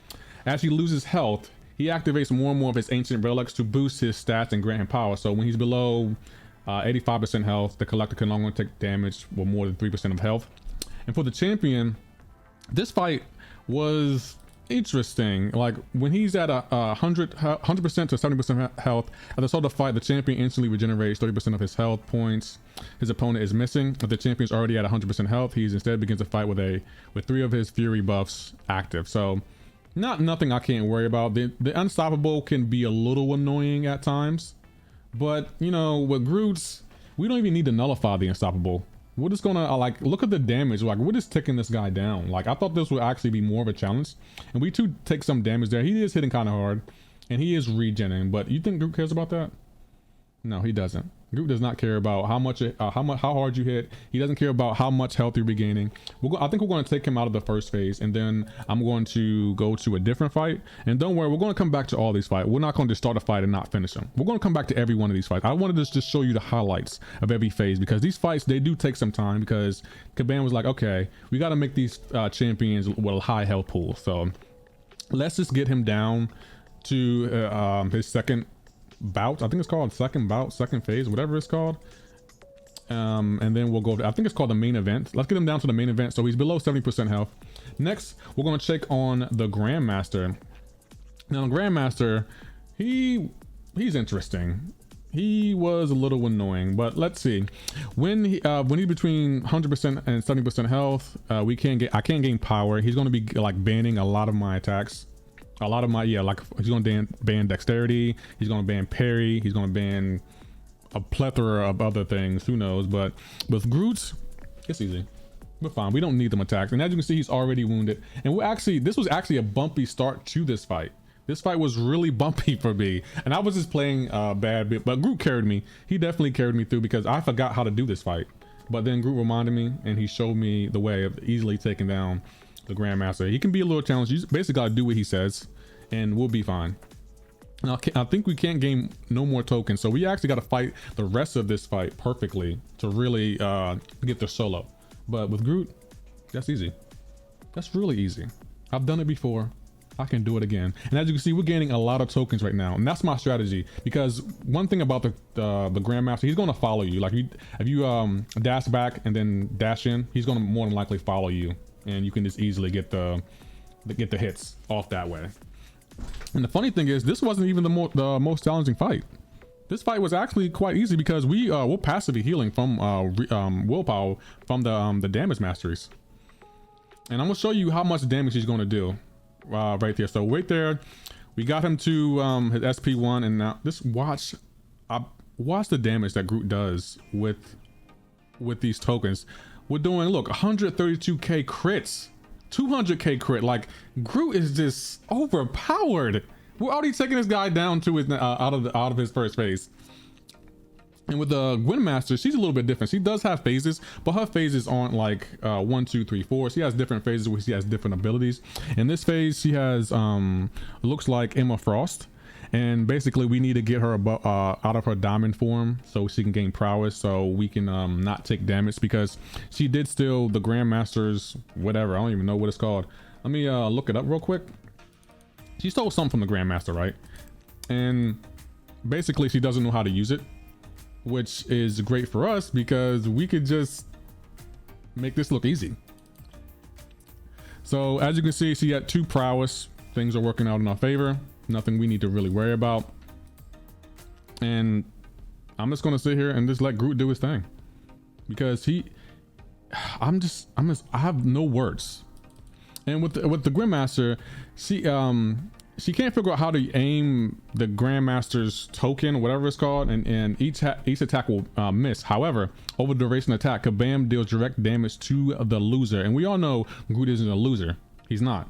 as he loses health, he activates more and more of his ancient relics to boost his stats and grant him power. So when he's below 85% health, the Collector can no longer take damage with more than 3% of health. And for the Champion, this fight was interesting. Like, when he's at 100% to 70% health, at the start of the fight, the Champion instantly regenerates 30% of his health points his opponent is missing. If the Champion's already at 100% health, he instead begins a fight with 3 of his Fury buffs active. So nothing I can't worry about. The Unstoppable can be a little annoying at times, but you know, with Groot's, we don't even need to nullify the Unstoppable. We're just gonna like look at the damage. Like, we're just taking this guy down. Like, I thought this would actually be more of a challenge, and we too take some damage there. He is hitting kind of hard, and he is regenning. But you think Groot cares about that? No, he doesn't. Groot does not care about how hard you hit. He doesn't care about how much health you're regaining. I think we're going to take him out of the first phase, and then I'm going to go to a different fight. And don't worry, we're going to come back to all these fights. We're not going to start a fight and not finish them. We're going to come back to every one of these fights. I wanted to just show you the highlights of every phase, because these fights, they do take some time, because Caban was like, okay, we got to make these champions with a high health pool. So let's just get him down to his second bout. I think it's called second bout, second phase, whatever it's called. And then we'll go to, I think it's called the main event. Let's get him down to the main event. So he's below 70% health. Next, we're going to check on the Grandmaster. Now, the Grandmaster, he's interesting. He was a little annoying, but let's see. When he's between 100% and 70% health, I can't gain power. He's going to be like banning a lot of my attacks. A lot of my, like he's going to ban dexterity. He's going to ban parry. He's going to ban a plethora of other things. Who knows? But with Groot, it's easy. We're fine. We don't need them attacks. And as you can see, he's already wounded. And this was actually a bumpy start to this fight. This fight was really bumpy for me, and I was just playing bad, but Groot carried me. He definitely carried me through because I forgot how to do this fight. But then Groot reminded me, and he showed me the way of easily taking down the Grandmaster. He can be a little challenging. You basically gotta do what he says, and we'll be fine. Now, I think we can't gain no more tokens, so we actually got to fight the rest of this fight perfectly to really get the solo. But with Groot, that's easy. That's really easy. I've done it before. I can do it again. And as you can see, we're gaining a lot of tokens right now, and that's my strategy. Because one thing about the Grandmaster, he's going to follow you. Like if you dash back and then dash in, he's going to more than likely follow you, and you can just easily get the hits off that way. And the funny thing is, this wasn't even the most challenging fight. This fight was actually quite easy because we're passively healing from willpower from the damage masteries. And I'm gonna show you how much damage he's going to do. Right there. So right there, we got him to his SP1, and now just watch the damage that Groot does with these tokens. We're doing, look, 132k crits, 200k crit. Like, Groot is just overpowered. We're already taking this guy down to his out of his first phase. And with the Grandmaster, she's a little bit different. She does have phases, but her phases aren't like 1, 2, 3, 4. She has different phases where she has different abilities. In this phase, she has looks like Emma Frost, and basically we need to get her out of her diamond form so she can gain prowess, so we can not take damage, because she did steal the Grandmaster's whatever. I don't even know what it's called. Let me look it up real quick. She stole something from the Grandmaster, right? And basically she doesn't know how to use it, which is great for us because we could just make this look easy. So as you can see, she had 2 prowess. Things are working out in our favor. Nothing we need to really worry about. And I'm just gonna sit here and just let Groot do his thing, because I have no words. And with the Grandmaster, she can't figure out how to aim the Grandmaster's token, whatever it's called, and each attack will miss. However, over duration attack, Kabam deals direct damage to the loser, and we all know Groot isn't a loser. He's not.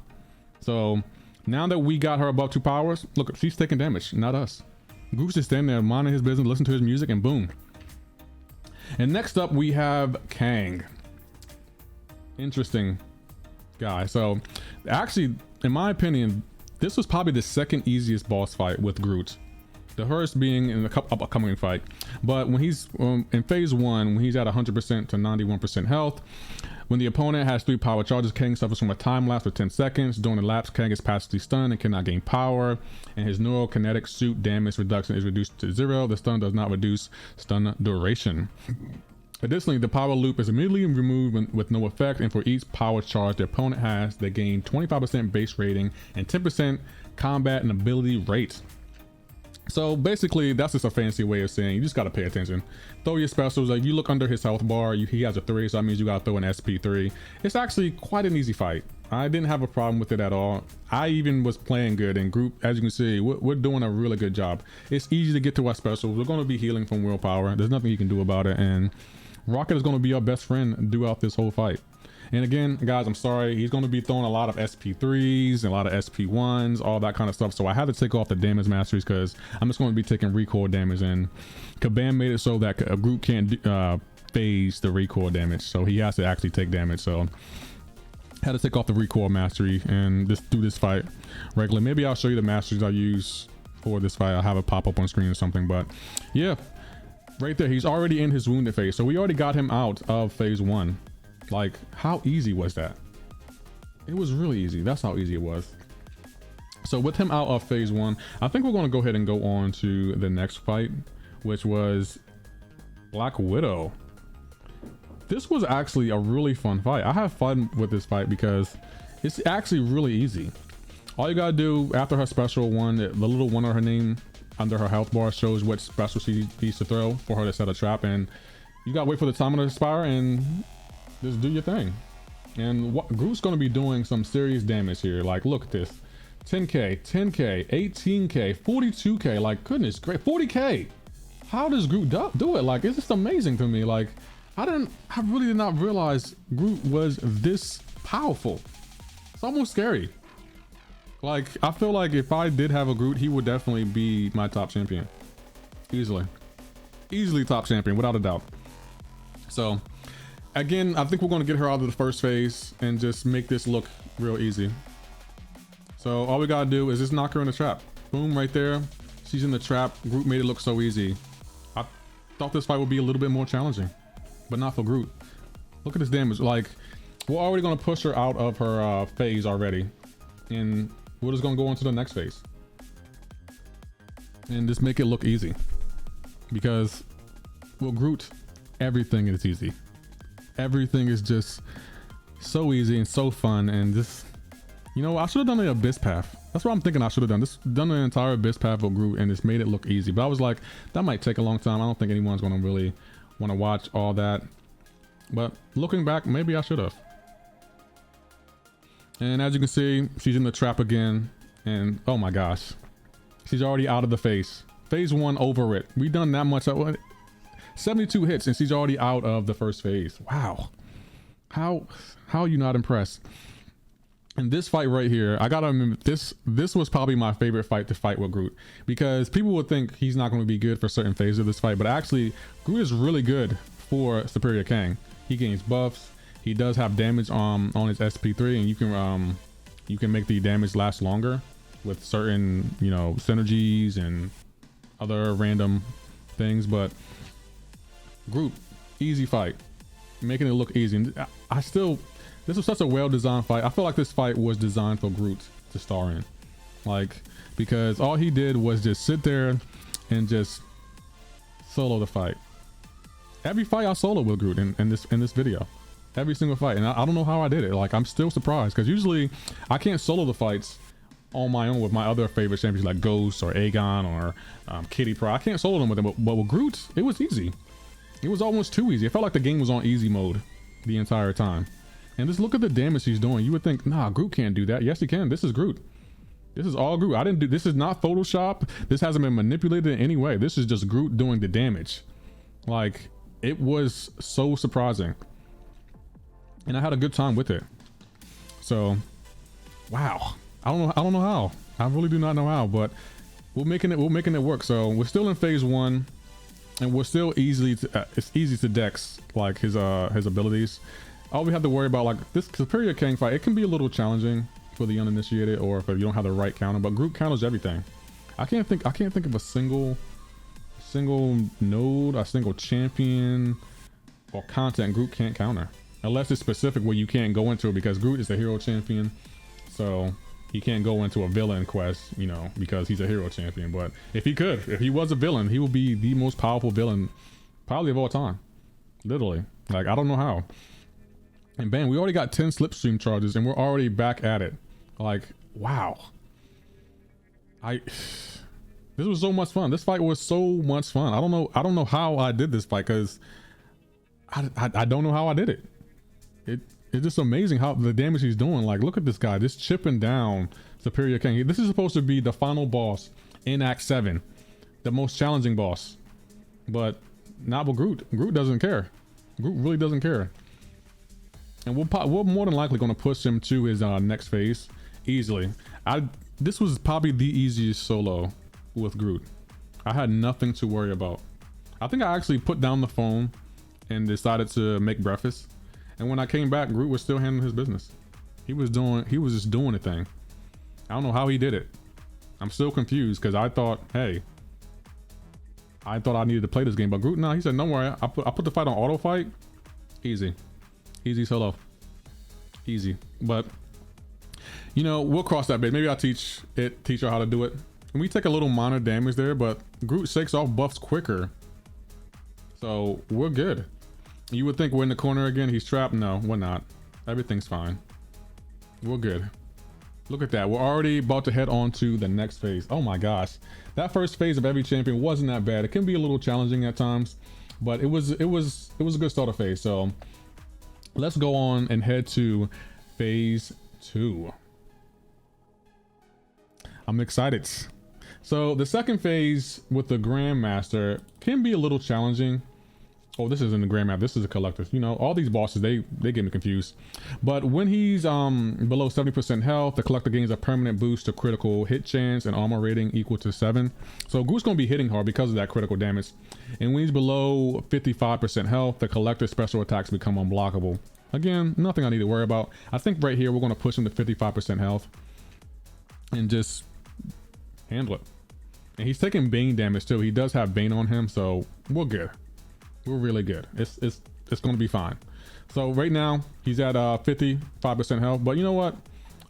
So now that we got her above 2 powers, look, she's taking damage, not us. Groot's just standing there minding his business, listening to his music, and boom. And next up we have Kang. Interesting guy. So actually, in my opinion, this was probably the second easiest boss fight with Groot. The first being in the upcoming fight. But when he's in phase 1, when he's at 100% to 91% health, when the opponent has 3 power charges, Kang suffers from a time lapse of 10 seconds. During the lapse, Kang is passively stunned and cannot gain power, and his neurokinetic suit damage reduction is reduced to 0. The stun does not reduce stun duration. Additionally, the power loop is immediately removed with no effect, and for each power charge the opponent has, they gain 25% base rating and 10% combat and ability rate. So basically, that's just a fancy way of saying you just got to pay attention. Throw your specials. Like, you look under his health bar, he has a 3, so that means you got to throw an SP3. It's actually quite an easy fight. I didn't have a problem with it at all. I even was playing good, and Group, as you can see, we're doing a really good job. It's easy to get to our specials. We're going to be healing from willpower. There's nothing you can do about it, and Rocket is going to be our best friend throughout this whole fight. And again, guys, I'm sorry, he's going to be throwing a lot of SP3s and a lot of SP1s, all that kind of stuff. So I had to take off the damage masteries because I'm just going to be taking recoil damage, and Kabam made it so that a group can't phase the recoil damage, so he has to actually take damage. So I had to take off the recoil mastery and just do this fight regularly. Maybe I'll show you the masteries I use for this fight. I'll have it pop up on screen or something. But yeah, right there, he's already in his wounded phase, so we already got him out of phase 1. Like, how easy was that? It was really easy. That's how easy it was. So with him out of phase 1, I think we're going to go ahead and go on to the next fight, which was Black Widow. this was actually a really fun fight. I have fun with this fight because it's actually really easy. All you gotta do after her special one, the little one of her name under her health bar shows what special she needs to throw for her to set a trap, and you gotta wait for the timer to expire and just do your thing. And Groot's gonna be doing some serious damage here. Like, look at this. 10k, 10k, 18k, 42k, like goodness great, 40k. How does Groot do it? Like, it's just amazing to me. Like, I really did not realize Groot was this powerful. It's almost scary. Like, I feel like if I did have a Groot, he would definitely be my top champion. Easily top champion, without a doubt. So, again, I think we're going to get her out of the first phase and just make this look real easy. So, all we got to do is just knock her in the trap. Boom, right there. She's in the trap. Groot made it look so easy. I thought this fight would be a little bit more challenging, but not for Groot. Look at this damage. Like, we're already going to push her out of her phase already. And we're just gonna go into the next phase and just make it look easy, because well, Groot, everything is easy. Everything is just so easy and so fun. And this, you know, I should have done the abyss path. That's what I'm thinking I should have done. Done the entire abyss path of Groot and just made it look easy. But I was like, that might take a long time. I don't think anyone's gonna really want to watch all that. But looking back, maybe I should have. And as you can see, she's in the trap again. And oh my gosh, she's already out of the phase. Phase 1 over it. We done that much. 72 hits and she's already out of the first phase. Wow. How are you not impressed? And this fight right here, I gotta remember, this was probably my favorite fight to fight with Groot, because people would think he's not going to be good for certain phases of this fight, but actually Groot is really good for Superior Kang. He gains buffs. He does have damage on his SP3, and you can make the damage last longer with certain, you know, synergies and other random things. But Groot, easy fight, making it look easy. And this was such a well-designed fight. I feel like this fight was designed for Groot to star in, like, because all he did was just sit there and just solo the fight. Every fight I solo with Groot in this video. Every single fight. And I don't know how I did it. Like, I'm still surprised, because usually I can't solo the fights on my own with my other favorite champions like Ghost or Aegon or Kitty Pryde. I can't solo them with them, but with Groot, it was easy. It was almost too easy. It felt like the game was on easy mode the entire time. And just look at the damage he's doing. You would think, nah, Groot can't do that. Yes, he can. This is Groot. This is all Groot. This is not Photoshop. This hasn't been manipulated in any way. This is just Groot doing the damage. Like, it was so surprising. And I had a good time with it. So, wow. I don't know how. I really do not know how, but we're making it work. So we're still in phase 1, and we're still it's easy to dex like his abilities. All we have to worry about, like, this Superior Kang fight, it can be a little challenging for the uninitiated, or if you don't have the right counter, but Groot counters everything. I can't think of a single node, a single champion or content Groot can't counter. Unless it's specific where you can't go into it, because Groot is a hero champion. So he can't go into a villain quest, you know, because he's a hero champion. But if he was a villain, he would be the most powerful villain probably of all time. Literally. Like, I don't know how. And bam, we already got 10 slipstream charges and we're already back at it. Like, wow. This was so much fun. This fight was so much fun. I don't know how I did this fight, because I don't know how I did it. It's just amazing how the damage he's doing. Like, look at this guy just chipping down Superior Kang. This is supposed to be the final boss in Act 7, the most challenging boss, but not with Groot. Groot doesn't care. Groot really doesn't care. And we're more than likely going to push him to his next phase easily. This was probably the easiest solo with Groot. I had nothing to worry about. I think I actually put down the phone and decided to make breakfast. And when I came back, Groot was still handling his business. He was just doing a thing. I don't know how he did it. I'm still confused, because I thought I needed to play this game, but Groot, nah, he said, don't worry. I put the fight on auto fight. Easy solo. Easy. But you know, we'll cross that bridge. Maybe I'll teach her how to do it. And we take a little minor damage there, but Groot shakes off buffs quicker. So we're good. You would think we're in the corner again. He's trapped. No, we're not. Everything's fine. We're good. Look at that. We're already about to head on to the next phase. Oh my gosh. That first phase of every champion wasn't that bad. It can be a little challenging at times, but it was a good starter phase. So let's go on and head to phase 2. I'm excited. So the second phase with the Grandmaster can be a little challenging. Oh, this isn't the Grandmaster, this is a collector. You know, all these bosses, they get me confused. But when he's below 70% health, the collector gains a permanent boost to critical hit chance and armor rating equal to 7. So Groot's gonna be hitting hard because of that critical damage. And when he's below 55% health, the collector's special attacks become unblockable. Again, nothing I need to worry about. I think right here we're gonna push him to 55% health and just handle it. And he's taking Bane damage too. He does have Bane on him, so we're good. We're really good. It's going to be fine. So right now he's at 55% health, but you know what?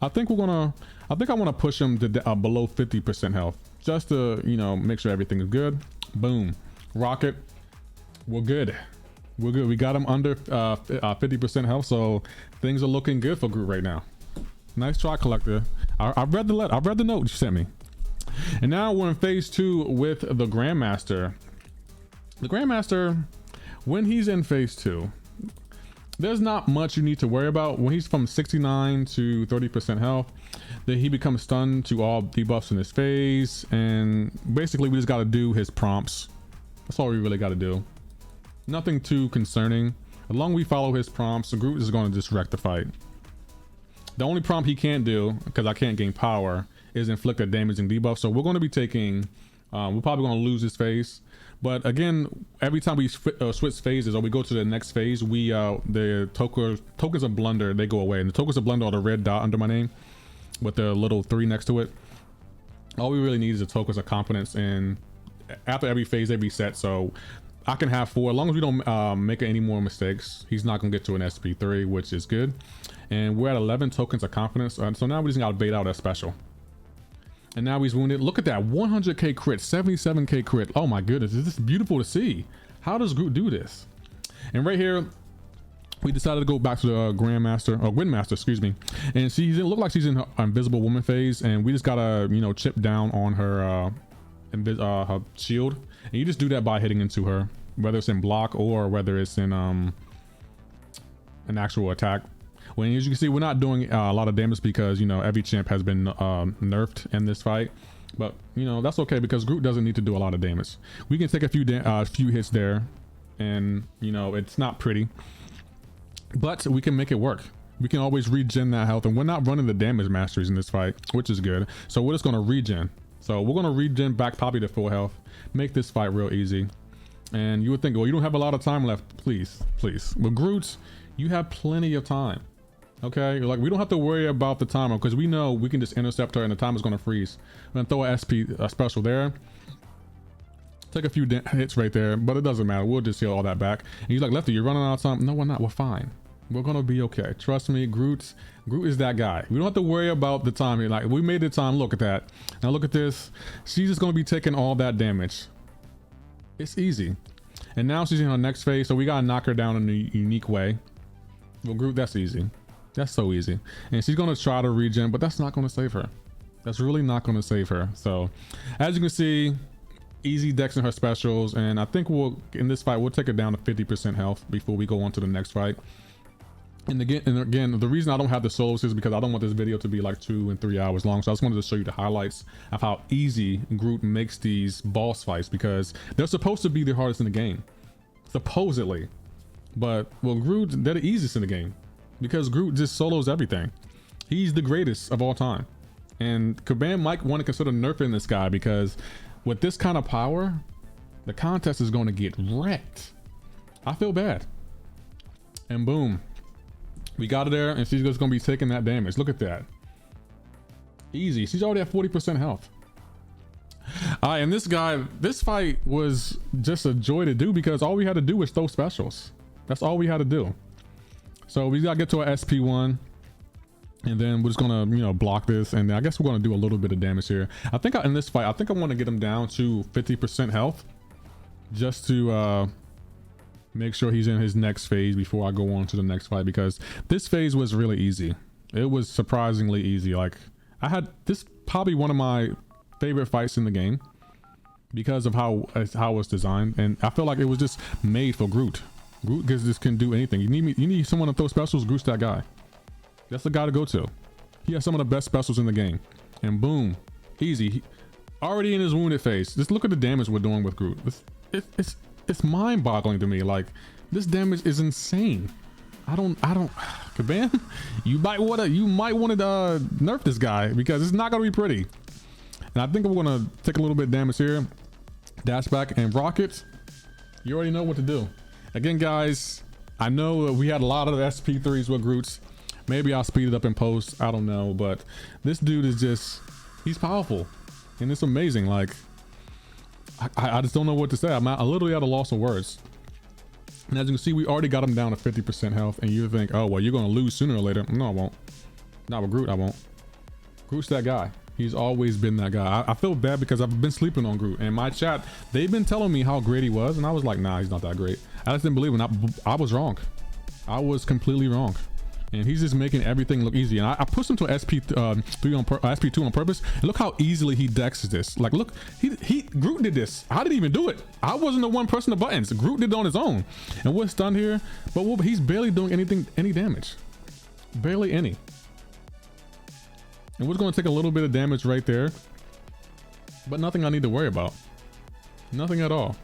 I think I want to push him to below 50% health just to, you know, make sure everything is good. Boom. Rocket. We're good. We're good. We got him under 50% health, so things are looking good for Groot right now. Nice try, collector. I read the letter. I read the note you sent me. And now we're in phase 2 with the Grandmaster. The Grandmaster, when he's in phase 2, there's not much you need to worry about. When he's from 69 to 30% health, then he becomes stunned to all debuffs in his phase. And basically we just got to do his prompts. That's all we really got to do. Nothing too concerning. As long as we follow his prompts, the Groot is going to just wreck the fight. The only prompt he can't do, because I can't gain power, is inflict a damaging debuff. So we're going to be taking, we're probably going to lose this phase. But again, every time we switch phases or we go to the next phase, we the tokens of blunder, they go away. And the tokens of blunder are the red dot under my name with the little 3 next to it. All we really need is the tokens of competence, and after every phase they reset. So I can have 4 as long as we don't make any more mistakes. He's not gonna get to an SP3, which is good. And we're at 11 tokens of confidence, so now we just gotta bait out a special. And now he's wounded. Look at that, 100k crit, 77k crit. Oh my goodness, this is beautiful to see. How does Groot do this? And right here, we decided to go back to the Grandmaster, or Windmaster, excuse me. And she look like she's in her Invisible Woman phase, and we just gotta, you know, chip down on her her shield. And you just do that by hitting into her, whether it's in block or whether it's in an actual attack. When, as you can see, we're not doing a lot of damage because, you know, every champ has been nerfed in this fight. But, you know, that's okay because Groot doesn't need to do a lot of damage. We can take a few hits there, and, you know, it's not pretty, but we can make it work. We can always regen that health, and we're not running the damage masteries in this fight, which is good. So we're just going to regen. So we're going to regen back probably to full health, make this fight real easy. And you would think, well, you don't have a lot of time left. Please, please. With Groot, you have plenty of time. Okay, like we don't have to worry about the timer because we know we can just intercept her and the time is going to freeze. I'm going to throw a special there. Take a few hits right there, but it doesn't matter. We'll just heal all that back. And he's like, Lefty, you're running out of time. No, we're not. We're fine. We're going to be okay. Trust me, Groot is that guy. We don't have to worry about the time here. Like, we made the time. Look at that. Now look at this. She's just going to be taking all that damage. It's easy. And now she's in her next phase, so we got to knock her down in a unique way. Well, Groot, that's easy. That's so easy. And she's going to try to regen, but that's not going to save her. That's really not going to save her. So as you can see, easy decks in her specials. And I think in this fight, we'll take it down to 50% health before we go on to the next fight. And again, the reason I don't have the solos is because I don't want this video to be like 2 and 3 hours long. So I just wanted to show you the highlights of how easy Groot makes these boss fights, because they're supposed to be the hardest in the game, supposedly. But, well, Groot, they're the easiest in the game, because Groot just solos everything. He's the greatest of all time. And Kabam might want to consider nerfing this guy, because with this kind of power, the contest is going to get wrecked. I feel bad. And boom, we got her there, and she's just going to be taking that damage. Look at that. Easy. She's already at 40% health. And this fight was just a joy to do, because all we had to do was throw specials. That's all we had to do. So we gotta get to our SP1, and then we're just gonna, you know, block this, and I guess we're gonna do a little bit of damage here. I think in this fight, I think I want to get him down to 50% health, just to make sure he's in his next phase before I go on to the next fight, because this phase was really easy. It was surprisingly easy. Like, I had this probably one of my favorite fights in the game because of how it's designed, and I feel like it was just made for Groot. Groot just can do anything. You need someone to throw specials. Groot's that guy. That's the guy to go to. He has some of the best specials in the game, and boom, easy. Already in his wounded phase. Just look at the damage we're doing with Groot. It's mind-boggling to me. Like, this damage is insane. I don't Kabam, you might want to nerf this guy, because it's not gonna be pretty. And I think we're gonna take a little bit of damage here. Dash back and rocket. You already know what to do. Again, guys, I know that we had a lot of SP3s with Groots. Maybe I'll speed it up in post, I don't know, but this dude is just, he's powerful and it's amazing. Like, I just don't know what to say. I'm literally at a loss of words. And as you can see, we already got him down to 50% health, and you think, oh well, you're gonna lose sooner or later. No, I won't. Not with Groot, I won't. Groot's that guy. He's always been that guy. I feel bad because I've been sleeping on Groot, and my chat, they've been telling me how great he was, and I was like, nah, he's not that great. I just didn't believe him. I was wrong. I was completely wrong. And he's just making everything look easy. And I pushed him to SP2 on purpose. And look how easily he dexes this. Like, look, Groot did this. I didn't even do it. I wasn't the one pressing the buttons. Groot did it on his own. And we're stunned here, but he's barely doing any damage. Barely any. And we're going to take a little bit of damage right there, but nothing I need to worry about. Nothing at all.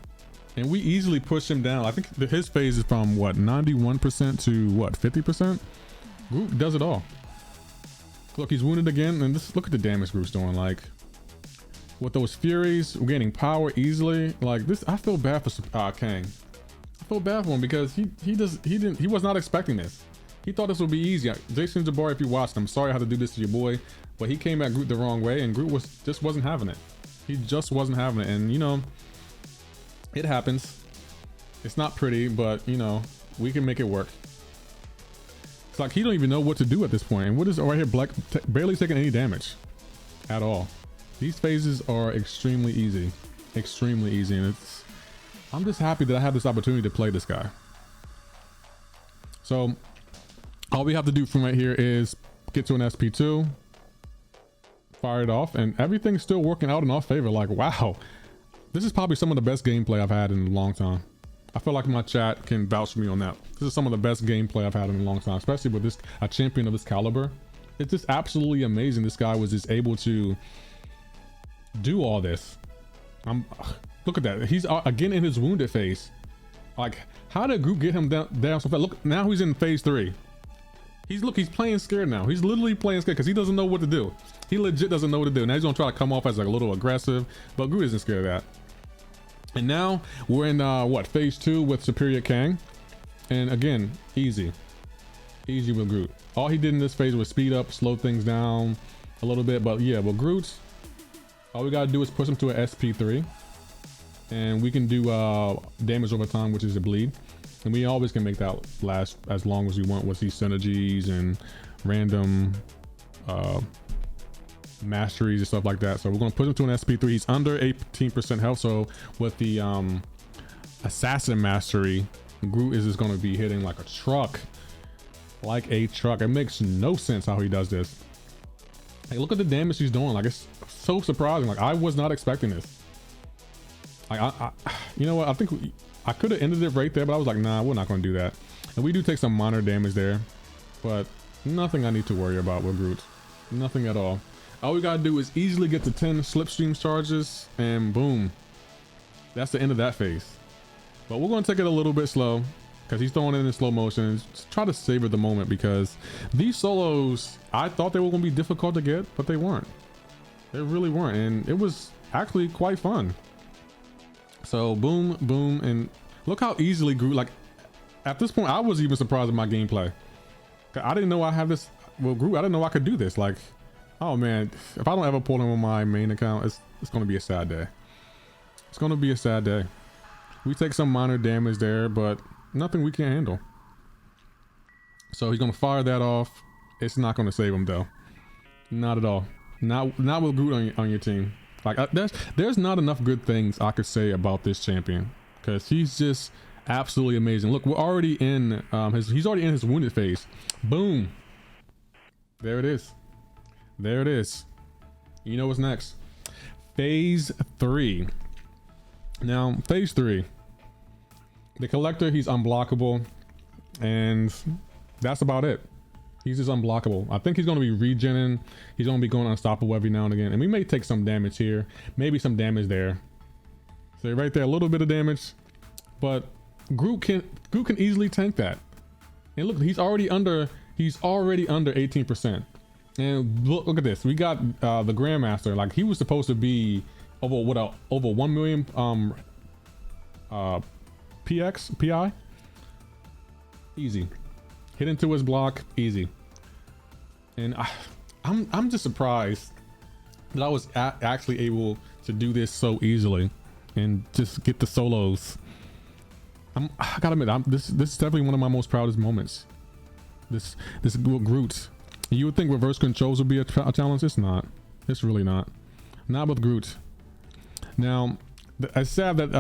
And we easily push him down. I think his phase is from what, 91% to what, 50%? Groot does it all. Look, he's wounded again, and look at the damage Groot's doing. Like, with those furies, we're gaining power easily. Like this, I feel bad for Kang. I feel bad for him because he was not expecting this. He thought this would be easy. Jason Jabari, if you watched, I'm sorry I had to do this to your boy, but he came at Groot the wrong way, and Groot just wasn't having it. He just wasn't having it, and you know, it happens. It's not pretty, but you know, we can make it work. It's like he don't even know what to do at this point. And what is right here? Black barely taking any damage at all. These phases are extremely easy, and I'm just happy that I have this opportunity to play this guy. So all we have to do from right here is get to an SP2, fire it off, and everything's still working out in our favor. Like, wow, this is probably some of the best gameplay I've had in a long time. I feel like my chat can vouch for me on that. This is some of the best gameplay I've had in a long time, especially with a champion of this caliber. It's just absolutely amazing. This guy was just able to do all this. Look at that. He's again in his wounded phase. Like, how did Groot get him down so fast? Look, now he's in phase 3. He's playing scared now. He's literally playing scared because he doesn't know what to do. He legit doesn't know what to do. Now he's gonna try to come off as like a little aggressive, but Groot isn't scared of that. And now we're in what, phase 2 with Superior Kang, and again, easy with Groot. All he did in this phase was speed up, slow things down a little bit, but yeah, with Groot, all we gotta do is push him to an SP3, and we can do damage over time, which is a bleed, and we always can make that last as long as we want with these synergies and random masteries and stuff like that. So we're going to put him to an SP3. He's under 18% health, so with the assassin mastery, Groot is just going to be hitting like a truck. It makes no sense how he does this. Like, look at the damage he's doing. Like, it's so surprising. Like, I was not expecting this. Like, you know what, I think I could have ended it right there, but I was like, nah, we're not going to do that. And we do take some minor damage there, but nothing I need to worry about with Groot. Nothing at all. All we gotta do is easily get to 10 slipstream charges, and boom, that's the end of that phase. But we're gonna take it a little bit slow because he's throwing it in slow motion. Just try to savor the moment, because these solos, I thought they were gonna be difficult to get, but they weren't. They really weren't, and it was actually quite fun. So boom, boom, and look how easily Groot, like at this point, I was even surprised at my gameplay. I didn't know I have this. Well, Groot, I didn't know I could do this. Like, oh man, if I don't ever pull him on my main account, it's gonna be a sad day. It's gonna be a sad day. We take some minor damage there, but nothing we can't handle. So he's gonna fire that off. It's not gonna save him though. Not at all. Not with Groot on your team. Like, there's not enough good things I could say about this champion, because he's just Absolutely amazing. Look, we're already in he's already in his wounded phase. Boom. There it is. There it is. You know what's next? Phase 3. Now, phase 3. The collector, he's unblockable, and that's about it. He's just unblockable. I think he's going to be regenning. He's going to be going unstoppable every now and again, and we may take some damage here, maybe some damage there. So right there, a little bit of damage, but Groot can easily tank that. And look, he's already under 18%. And look at this. We got the Grandmaster. Like, he was supposed to be over 1 million PI. Easy. Hit into his block, easy. And I'm just surprised that I was actually able to do this so easily and just get the solos. I gotta admit, this is definitely one of my most proudest moments. This Groot. You would think reverse controls would be a challenge. It's not. It's really not. Not with Groot. Now, it's sad that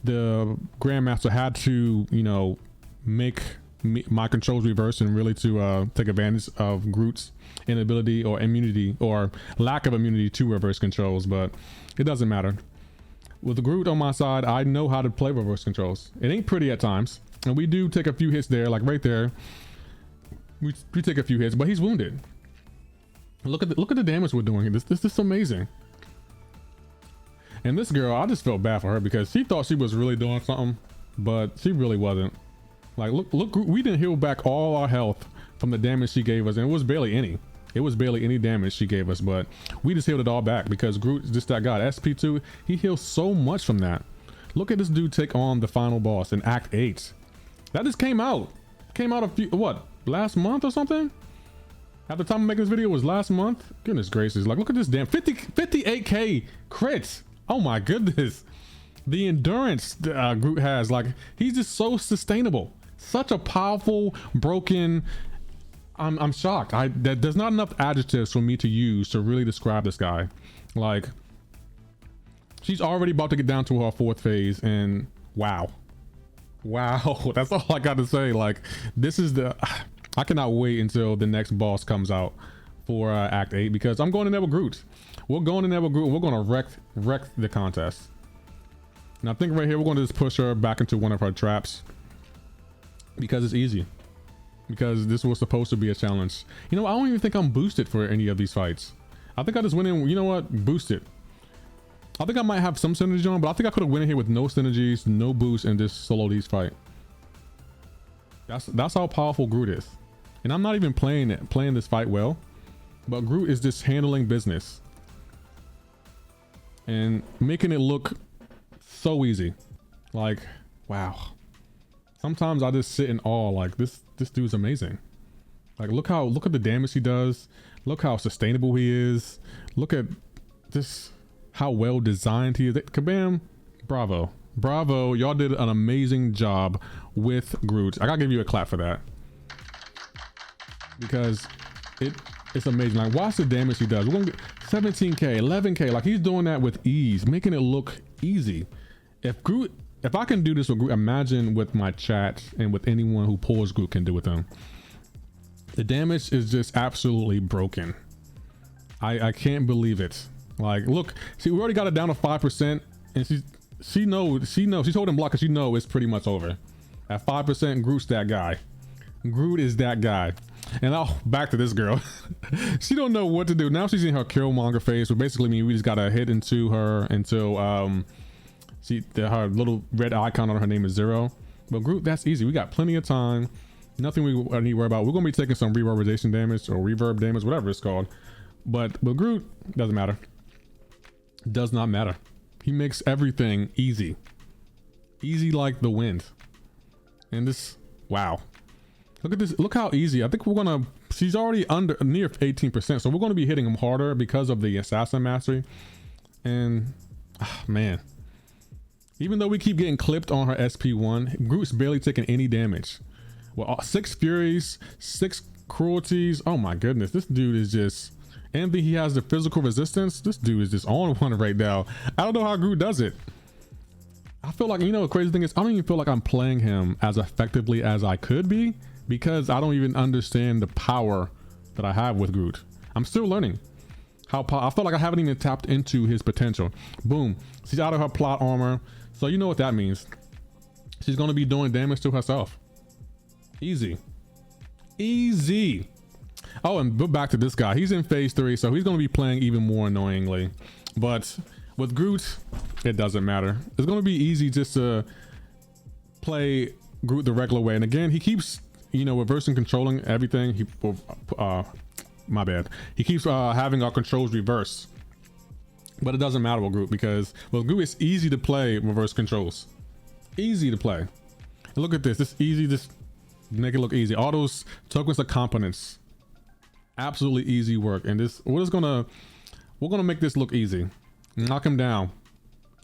the Grandmaster had to, you know, make my controls reverse and really to take advantage of Groot's inability or immunity or lack of immunity to reverse controls, but it doesn't matter. With the Groot on my side, I know how to play reverse controls. It ain't pretty at times, and we do take a few hits there, like right there. We take a few hits, but he's wounded. Look at the damage we're doing. This is amazing. And this girl, I just felt bad for her because she thought she was really doing something, but she really wasn't. Like, look, we didn't heal back all our health from the damage she gave us, and it was barely any. It was barely any damage she gave us, but we just healed it all back because Groot is just that guy. SP2, he heals so much from that. Look at this dude take on the final boss in Act 8. That just came out. Came out last month or something? At the time of making this video, was last month? Goodness gracious. Like, look at this damn 58k crits. Oh my goodness. The endurance Groot has, like, he's just so sustainable. Such a powerful, broken... I'm shocked. There's not enough adjectives for me to use to really describe this guy. Like, she's already about to get down to her 4th phase, and wow. That's all I got to say. Like, this is I cannot wait until the next boss comes out for Act 8, because I'm going to Never Groot. We're going to Never Groot. We're going to wreck the contest. And I think right here we're going to just push her back into one of her traps because it's easy. Because this was supposed to be a challenge. You know, I don't even think I'm boosted for any of these fights. I think I just went in, you know what, boosted. I think I might have some synergy on, but I think I could have went in here with no synergies, no boost, and just solo these fight. That's how powerful Groot is. And I'm not even playing this fight well, but Groot is just handling business and making it look so easy. Like, wow. Sometimes I just sit in awe, like, this dude's amazing. Like, look at the damage he does. Look how sustainable he is. Look at this, how well designed he is. Kabam, bravo. Y'all did an amazing job with Groot. I gotta give you a clap for that. Because it's amazing. Like, watch the damage he does. We're gonna get 17k, 11k. Like, he's doing that with ease, making it look easy. If I can do this with Groot, imagine with my chat and with anyone who pulls Groot can do with them. The damage is just absolutely broken. I can't believe it. Like, look, see, we already got it down to 5%, and she knows she's holding block because she knows it's pretty much over. At 5%, Groot's that guy. Groot is that guy. And back to this girl. She don't know what to do. Now she's in her Killmonger phase, which basically means we just gotta hit into her until her little red icon on her name is 0. But Groot, that's easy. We got plenty of time. Nothing we need to worry about. We're gonna be taking some reverberatation damage or reverb damage, whatever it's called. But Groot doesn't matter. Does not matter. He makes everything easy. Easy like the wind. And this, wow. Look at this. Look how easy. I think we're gonna. She's already near 18%, so we're gonna be hitting him harder because of the assassin mastery. And man. Even though we keep getting clipped on her SP1, Groot's barely taking any damage. Well, 6 Furies, 6 Cruelties. Oh my goodness, this dude is just... And he has the physical resistance. This dude is just on one right now. I don't know how Groot does it. feel like, you know, the crazy thing is I don't even feel like I'm playing him as effectively as I could be, because I don't even understand the power that I have with Groot. I'm still learning how I feel like I haven't even tapped into his potential. Boom, she's out of her plot armor, so you know what that means. She's going to be doing damage to herself. Easy. Easy. Oh, and back to this guy. He's in phase 3, so he's going to be playing even more annoyingly. But with Groot, it doesn't matter. It's going to be easy just to play Groot the regular way. And again, he keeps, you know, reversing controlling everything. My bad. He keeps having our controls reverse. But it doesn't matter with Groot, because with Groot, it's easy to play reverse controls. Easy to play. And look at this. It's easy. Just make it look easy. All those tokens of competence. Absolutely easy work. And this, we're gonna make this look easy. Knock him down.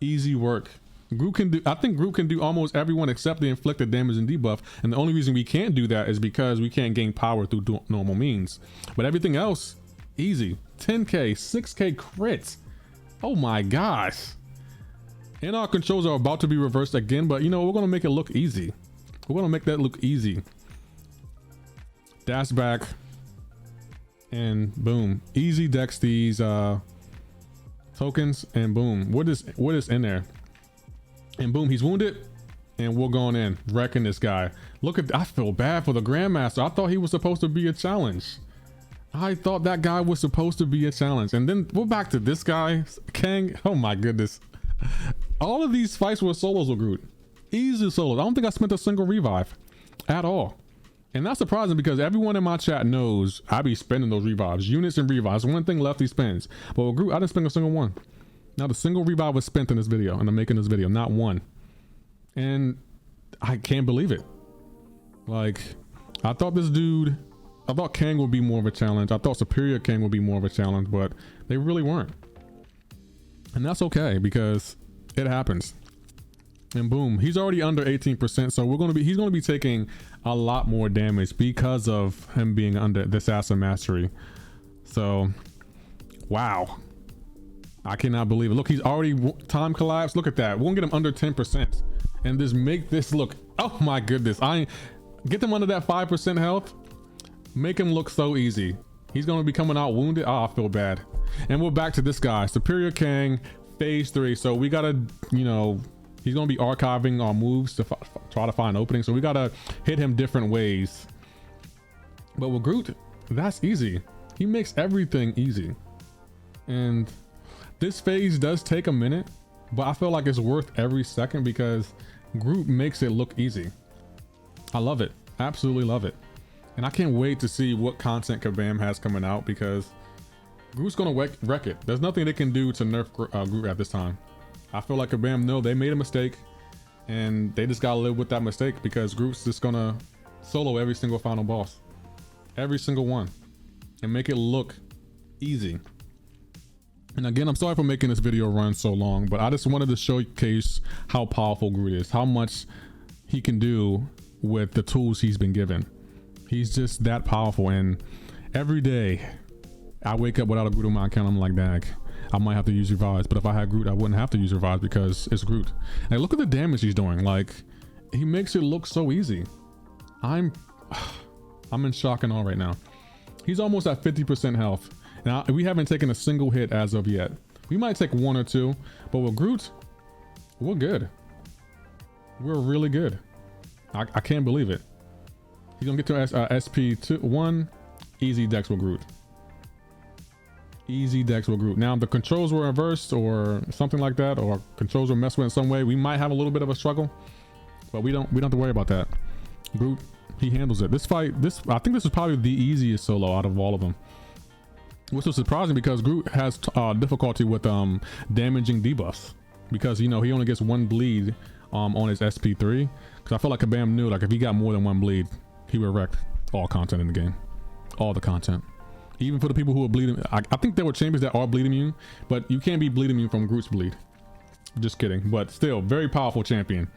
Easy work. Groot can do, I think Groot can do almost everyone except the inflicted damage and debuff. And the only reason we can't do that is because we can't gain power through normal means. But everything else, easy. 10k, 6k crits. Oh my gosh. And our controls are about to be reversed again, but you know, we're gonna make it look easy. We're gonna make that look easy. Dash back. And boom. Easy dex these tokens, and boom. What is in there? And boom, he's wounded, and we're going in, wrecking this guy. Look at, I feel bad for the Grandmaster. I thought he was supposed to be a challenge. I thought that guy was supposed to be a challenge. And then we're back to this guy, Kang. Oh my goodness. All of these fights were solos with Groot. Easy solos. I don't think I spent a single revive at all. And that's surprising, because everyone in my chat knows I be spending those revives. Units and revives. One thing left he spends. But with Groot, I didn't spend a single one. Not a single revive was spent in this video, and I'm making this video, not one. And I can't believe it. Like, I thought Kang would be more of a challenge. I thought Superior Kang would be more of a challenge, but they really weren't. And that's okay, because it happens. And boom, he's already under 18%, so he's gonna be taking a lot more damage because of him being under the Assassin Mastery. So, wow. I cannot believe it. Look, he's already time collapsed. Look at that. We're gonna get him under 10%, and just make this look. Oh my goodness! Get him under that 5% health. Make him look so easy. He's gonna be coming out wounded. Oh, I feel bad. And we're back to this guy, Superior Kang, phase 3. So we gotta, you know, he's gonna be archiving our moves to try to find openings. So we gotta hit him different ways. But with Groot, that's easy. He makes everything easy. And this phase does take a minute, but I feel like it's worth every second, because Groot makes it look easy. I love it. Absolutely love it. And I can't wait to see what content Kabam has coming out, because Groot's gonna wreck it. There's nothing they can do to nerf Groot at this time. I feel like Kabam know they made a mistake, and they just gotta live with that mistake, because Groot's just gonna solo every single final boss. Every single one. And make it look easy. And again, I'm sorry for making this video run so long, but I just wanted to showcase how powerful Groot is, how much he can do with the tools he's been given. He's just that powerful, and every day I wake up without a Groot on my account, I'm like, dang, I might have to use revives. But if I had Groot, I wouldn't have to use revives, because it's Groot. And look at the damage he's doing. Like, he makes it look so easy. I'm in shock and awe right now. He's almost at 50% health. Now, we haven't taken a single hit as of yet. We might take 1 or 2, but with Groot, we're good. We're really good. I can't believe it. He's gonna get to SP1. Easy dex with Groot. Easy dex with Groot. Now, if the controls were reversed or something like that, or controls were messed with in some way, we might have a little bit of a struggle, but we don't have to worry about that. Groot, he handles it. This fight, I think this is probably the easiest solo out of all of them. Which was surprising, because Groot has difficulty with damaging debuffs, because, you know, he only gets 1 bleed on his SP3. Because I feel like Kabam knew, like, if he got more than 1 bleed, he would wreck all content in the game. All the content. Even for the people who are bleeding. I think there were champions that are bleed immune, but you can't be bleed immune from Groot's bleed. Just kidding. But still, very powerful champion.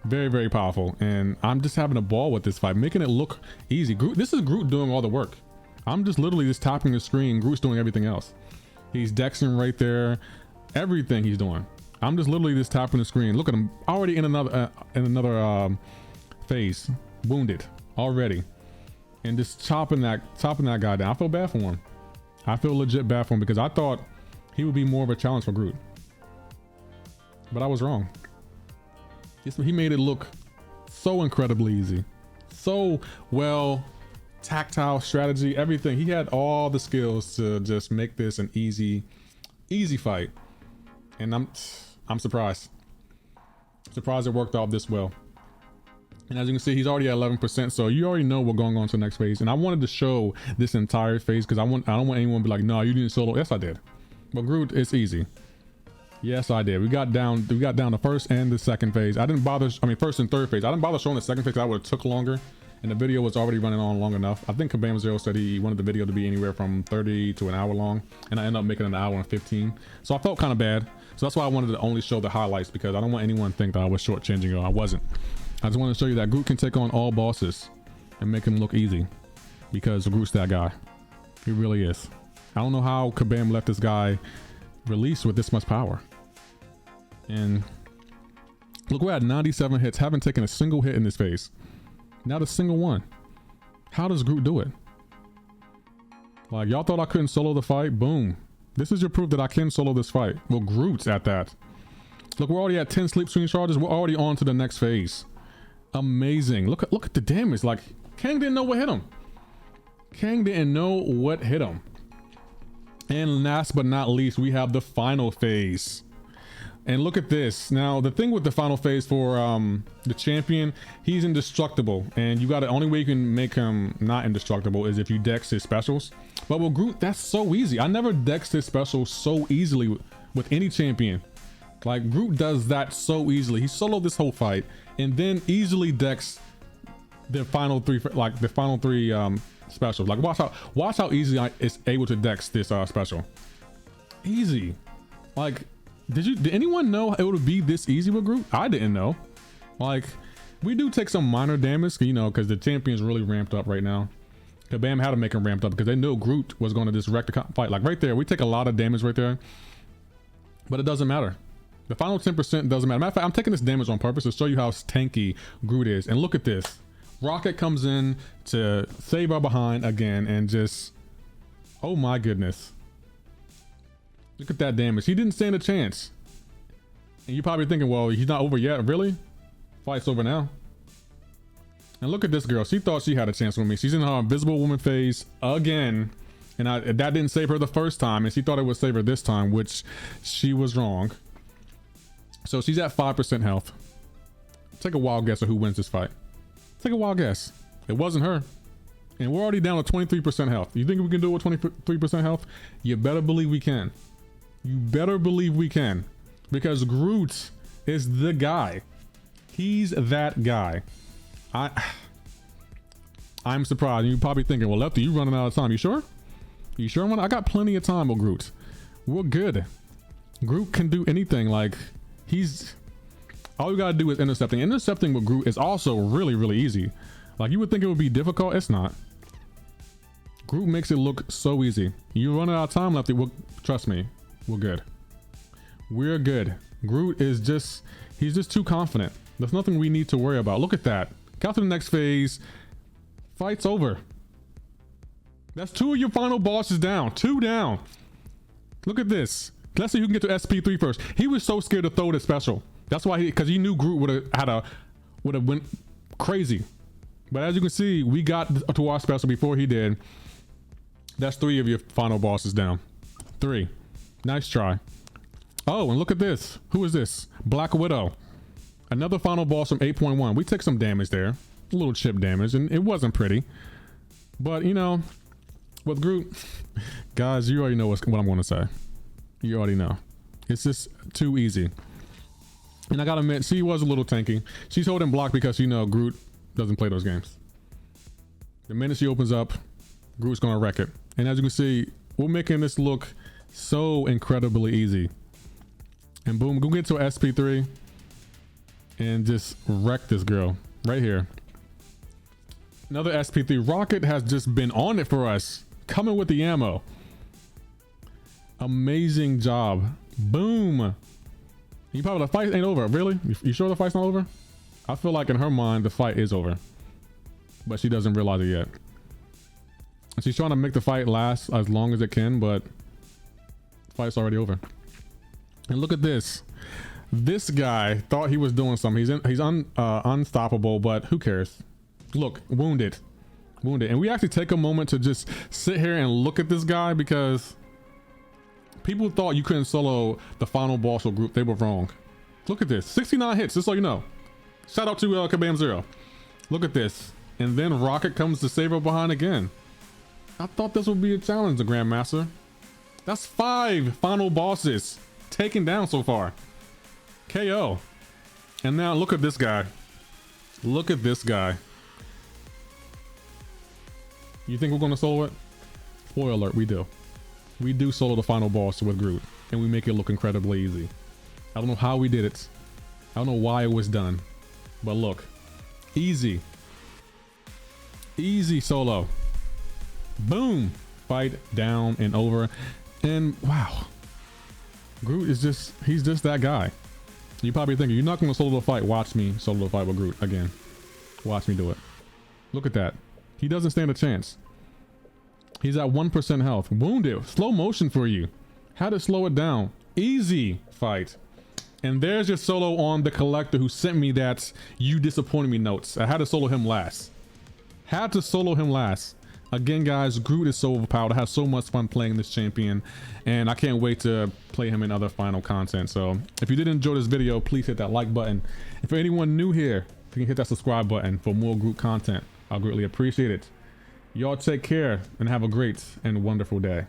Very, very powerful. And I'm just having a ball with this fight, making it look easy. This is Groot doing all the work. I'm just literally just tapping the screen. Groot's doing everything else. He's dexing right there. Everything he's doing. I'm just literally just tapping the screen. Look at him already in another phase, wounded already, and just chopping that guy down. I feel bad for him. I feel legit bad for him because I thought he would be more of a challenge for Groot, but I was wrong. He made it look so incredibly easy, so well, tactile strategy, everything. He had all the skills to just make this an easy fight, and I'm surprised it worked out this well. And as you can see, he's already at 11%, so you already know what's going on to the next phase. And I wanted to show this entire phase because I don't want anyone to be like, no, you didn't solo. Yes, I did. But Groot, it's easy. Yes, I did. We got down the first and the second phase. I didn't bother, I mean, first and third phase. I didn't bother showing the second phase. That would have took longer, and the video was already running on long enough. I think Kabam Zero said he wanted the video to be anywhere from 30 to an hour long, and I ended up making it an hour and 15. So I felt kind of bad. So that's why I wanted to only show the highlights, because I don't want anyone to think that I was shortchanging you. I wasn't. I just want to show you that Groot can take on all bosses and make him look easy, because Groot's that guy. He really is. I don't know how Kabam let this guy release with this much power. And look, we're at 97 hits, haven't taken a single hit in this phase. Not a single one. How does Groot do it? Like, y'all thought I couldn't solo the fight? Boom. This is your proof that I can solo this fight. Well, Groot's at that. Look, we're already at 10 sleep swing charges. We're already on to the next phase. Amazing. Look at the damage. Like, Kang didn't know what hit him. Kang didn't know what hit him. And last but not least, we have the final phase. And look at this. Now, the thing with the final phase for the champion, he's indestructible. And you got the only way you can make him not indestructible is if you dex his specials. But with Groot, that's so easy. I never dexed his specials so easily with any champion. Like, Groot does that so easily. He soloed this whole fight and then easily decks the final three, specials. Like, watch how easy it's able to dex this special. Easy. Like, did anyone know it would be this easy with Groot? I didn't know. Like, we do take some minor damage, you know, because the champion's really ramped up right now. Kabam had to make him ramped up because they knew Groot was going to just wreck the fight. Like, right there, we take a lot of damage right there, but it doesn't matter. The final 10% doesn't matter. Matter of fact, I'm taking this damage on purpose to show you how tanky Groot is. And look at this. Rocket comes in to save our behind again and just, oh my goodness. Look at that damage. He didn't stand a chance. And you're probably thinking, well, he's not over yet. Really? Fight's over now. And look at this girl. She thought she had a chance with me. She's in her invisible woman phase again. And that didn't save her the first time. And she thought it would save her this time, which she was wrong. So she's at 5% health. Take a wild guess of who wins this fight. Take a wild guess. It wasn't her. And we're already down to 23% health. You think we can do it with 23% health? You better believe we can. You better believe we can. Because Groot is the guy. He's that guy. I'm surprised. You're probably thinking, well, Lefty, you running out of time. You sure? You sure? I got plenty of time with Groot. We're good. Groot can do anything. Like, all you gotta do is intercepting. Intercepting with Groot is also really, really easy. Like, you would think it would be difficult. It's not. Groot makes it look so easy. You run out of time, Lefty. Trust me, we're good. We're good. Groot is he's just too confident. There's nothing we need to worry about. Look at that. Got to the next phase. Fight's over. That's 2 of your final bosses down. 2 down. Look at this. Let's see who can get to SP3 first. He was so scared to throw the special. That's why because he knew Groot would have went crazy. But as you can see, we got to our special before he did. That's 3 of your final bosses down. 3. Nice try. Oh, and look at this. Who is this? Black Widow. Another final boss from 8.1. We took some damage there. A little chip damage, and it wasn't pretty. But, you know, with Groot, guys, you already know what I'm going to say. You already know. It's just too easy. And I gotta admit, she was a little tanky. She's holding block because, you know, Groot doesn't play those games. The minute she opens up, Groot's gonna wreck it. And as you can see, we're making this look so incredibly easy. And boom, go get to SP3 and just wreck this girl right here. Another SP3. Rocket has just been on it for us, coming with the ammo. Amazing job. Boom. You probably, the fight ain't over. Really? You sure the fight's not over? I feel like in her mind, the fight is over. But she doesn't realize it yet. And she's trying to make the fight last as long as it can, but the fight's already over. And look at this. This guy thought he was doing something. He's unstoppable, but who cares? Look, wounded. And we actually take a moment to just sit here and look at this guy, because people thought you couldn't solo the final boss or group. They were wrong. Look at this. 69 hits, just so you know. Shout out to Kabam Zero. Look at this. And then Rocket comes to save her behind again. I thought this would be a challenge, the Grandmaster. That's 5 final bosses taken down so far. KO. And now look at this guy. Look at this guy. You think we're gonna solo it? Spoiler alert, we do. We do solo the final boss with Groot, and we make it look incredibly easy. I don't know how we did it. I don't know why it was done, but look, easy. Easy solo. Boom. Fight down and over. And wow. Groot is just, he's just that guy. You're probably thinking, you're not going to solo the fight. Watch me solo the fight with Groot again. Watch me do it. Look at that. He doesn't stand a chance. He's at 1% health. Wounded. Slow motion for you. How to slow it down. Easy fight. And there's your solo on the collector who sent me that "you disappointed me" notes. I had to solo him last. Had to solo him last. Again, guys, Groot is so overpowered. I have so much fun playing this champion, and I can't wait to play him in other final content. So if you did enjoy this video, please hit that like button. And for anyone new here, you can hit that subscribe button for more Groot content. I'll greatly appreciate it. Y'all take care and have a great and wonderful day.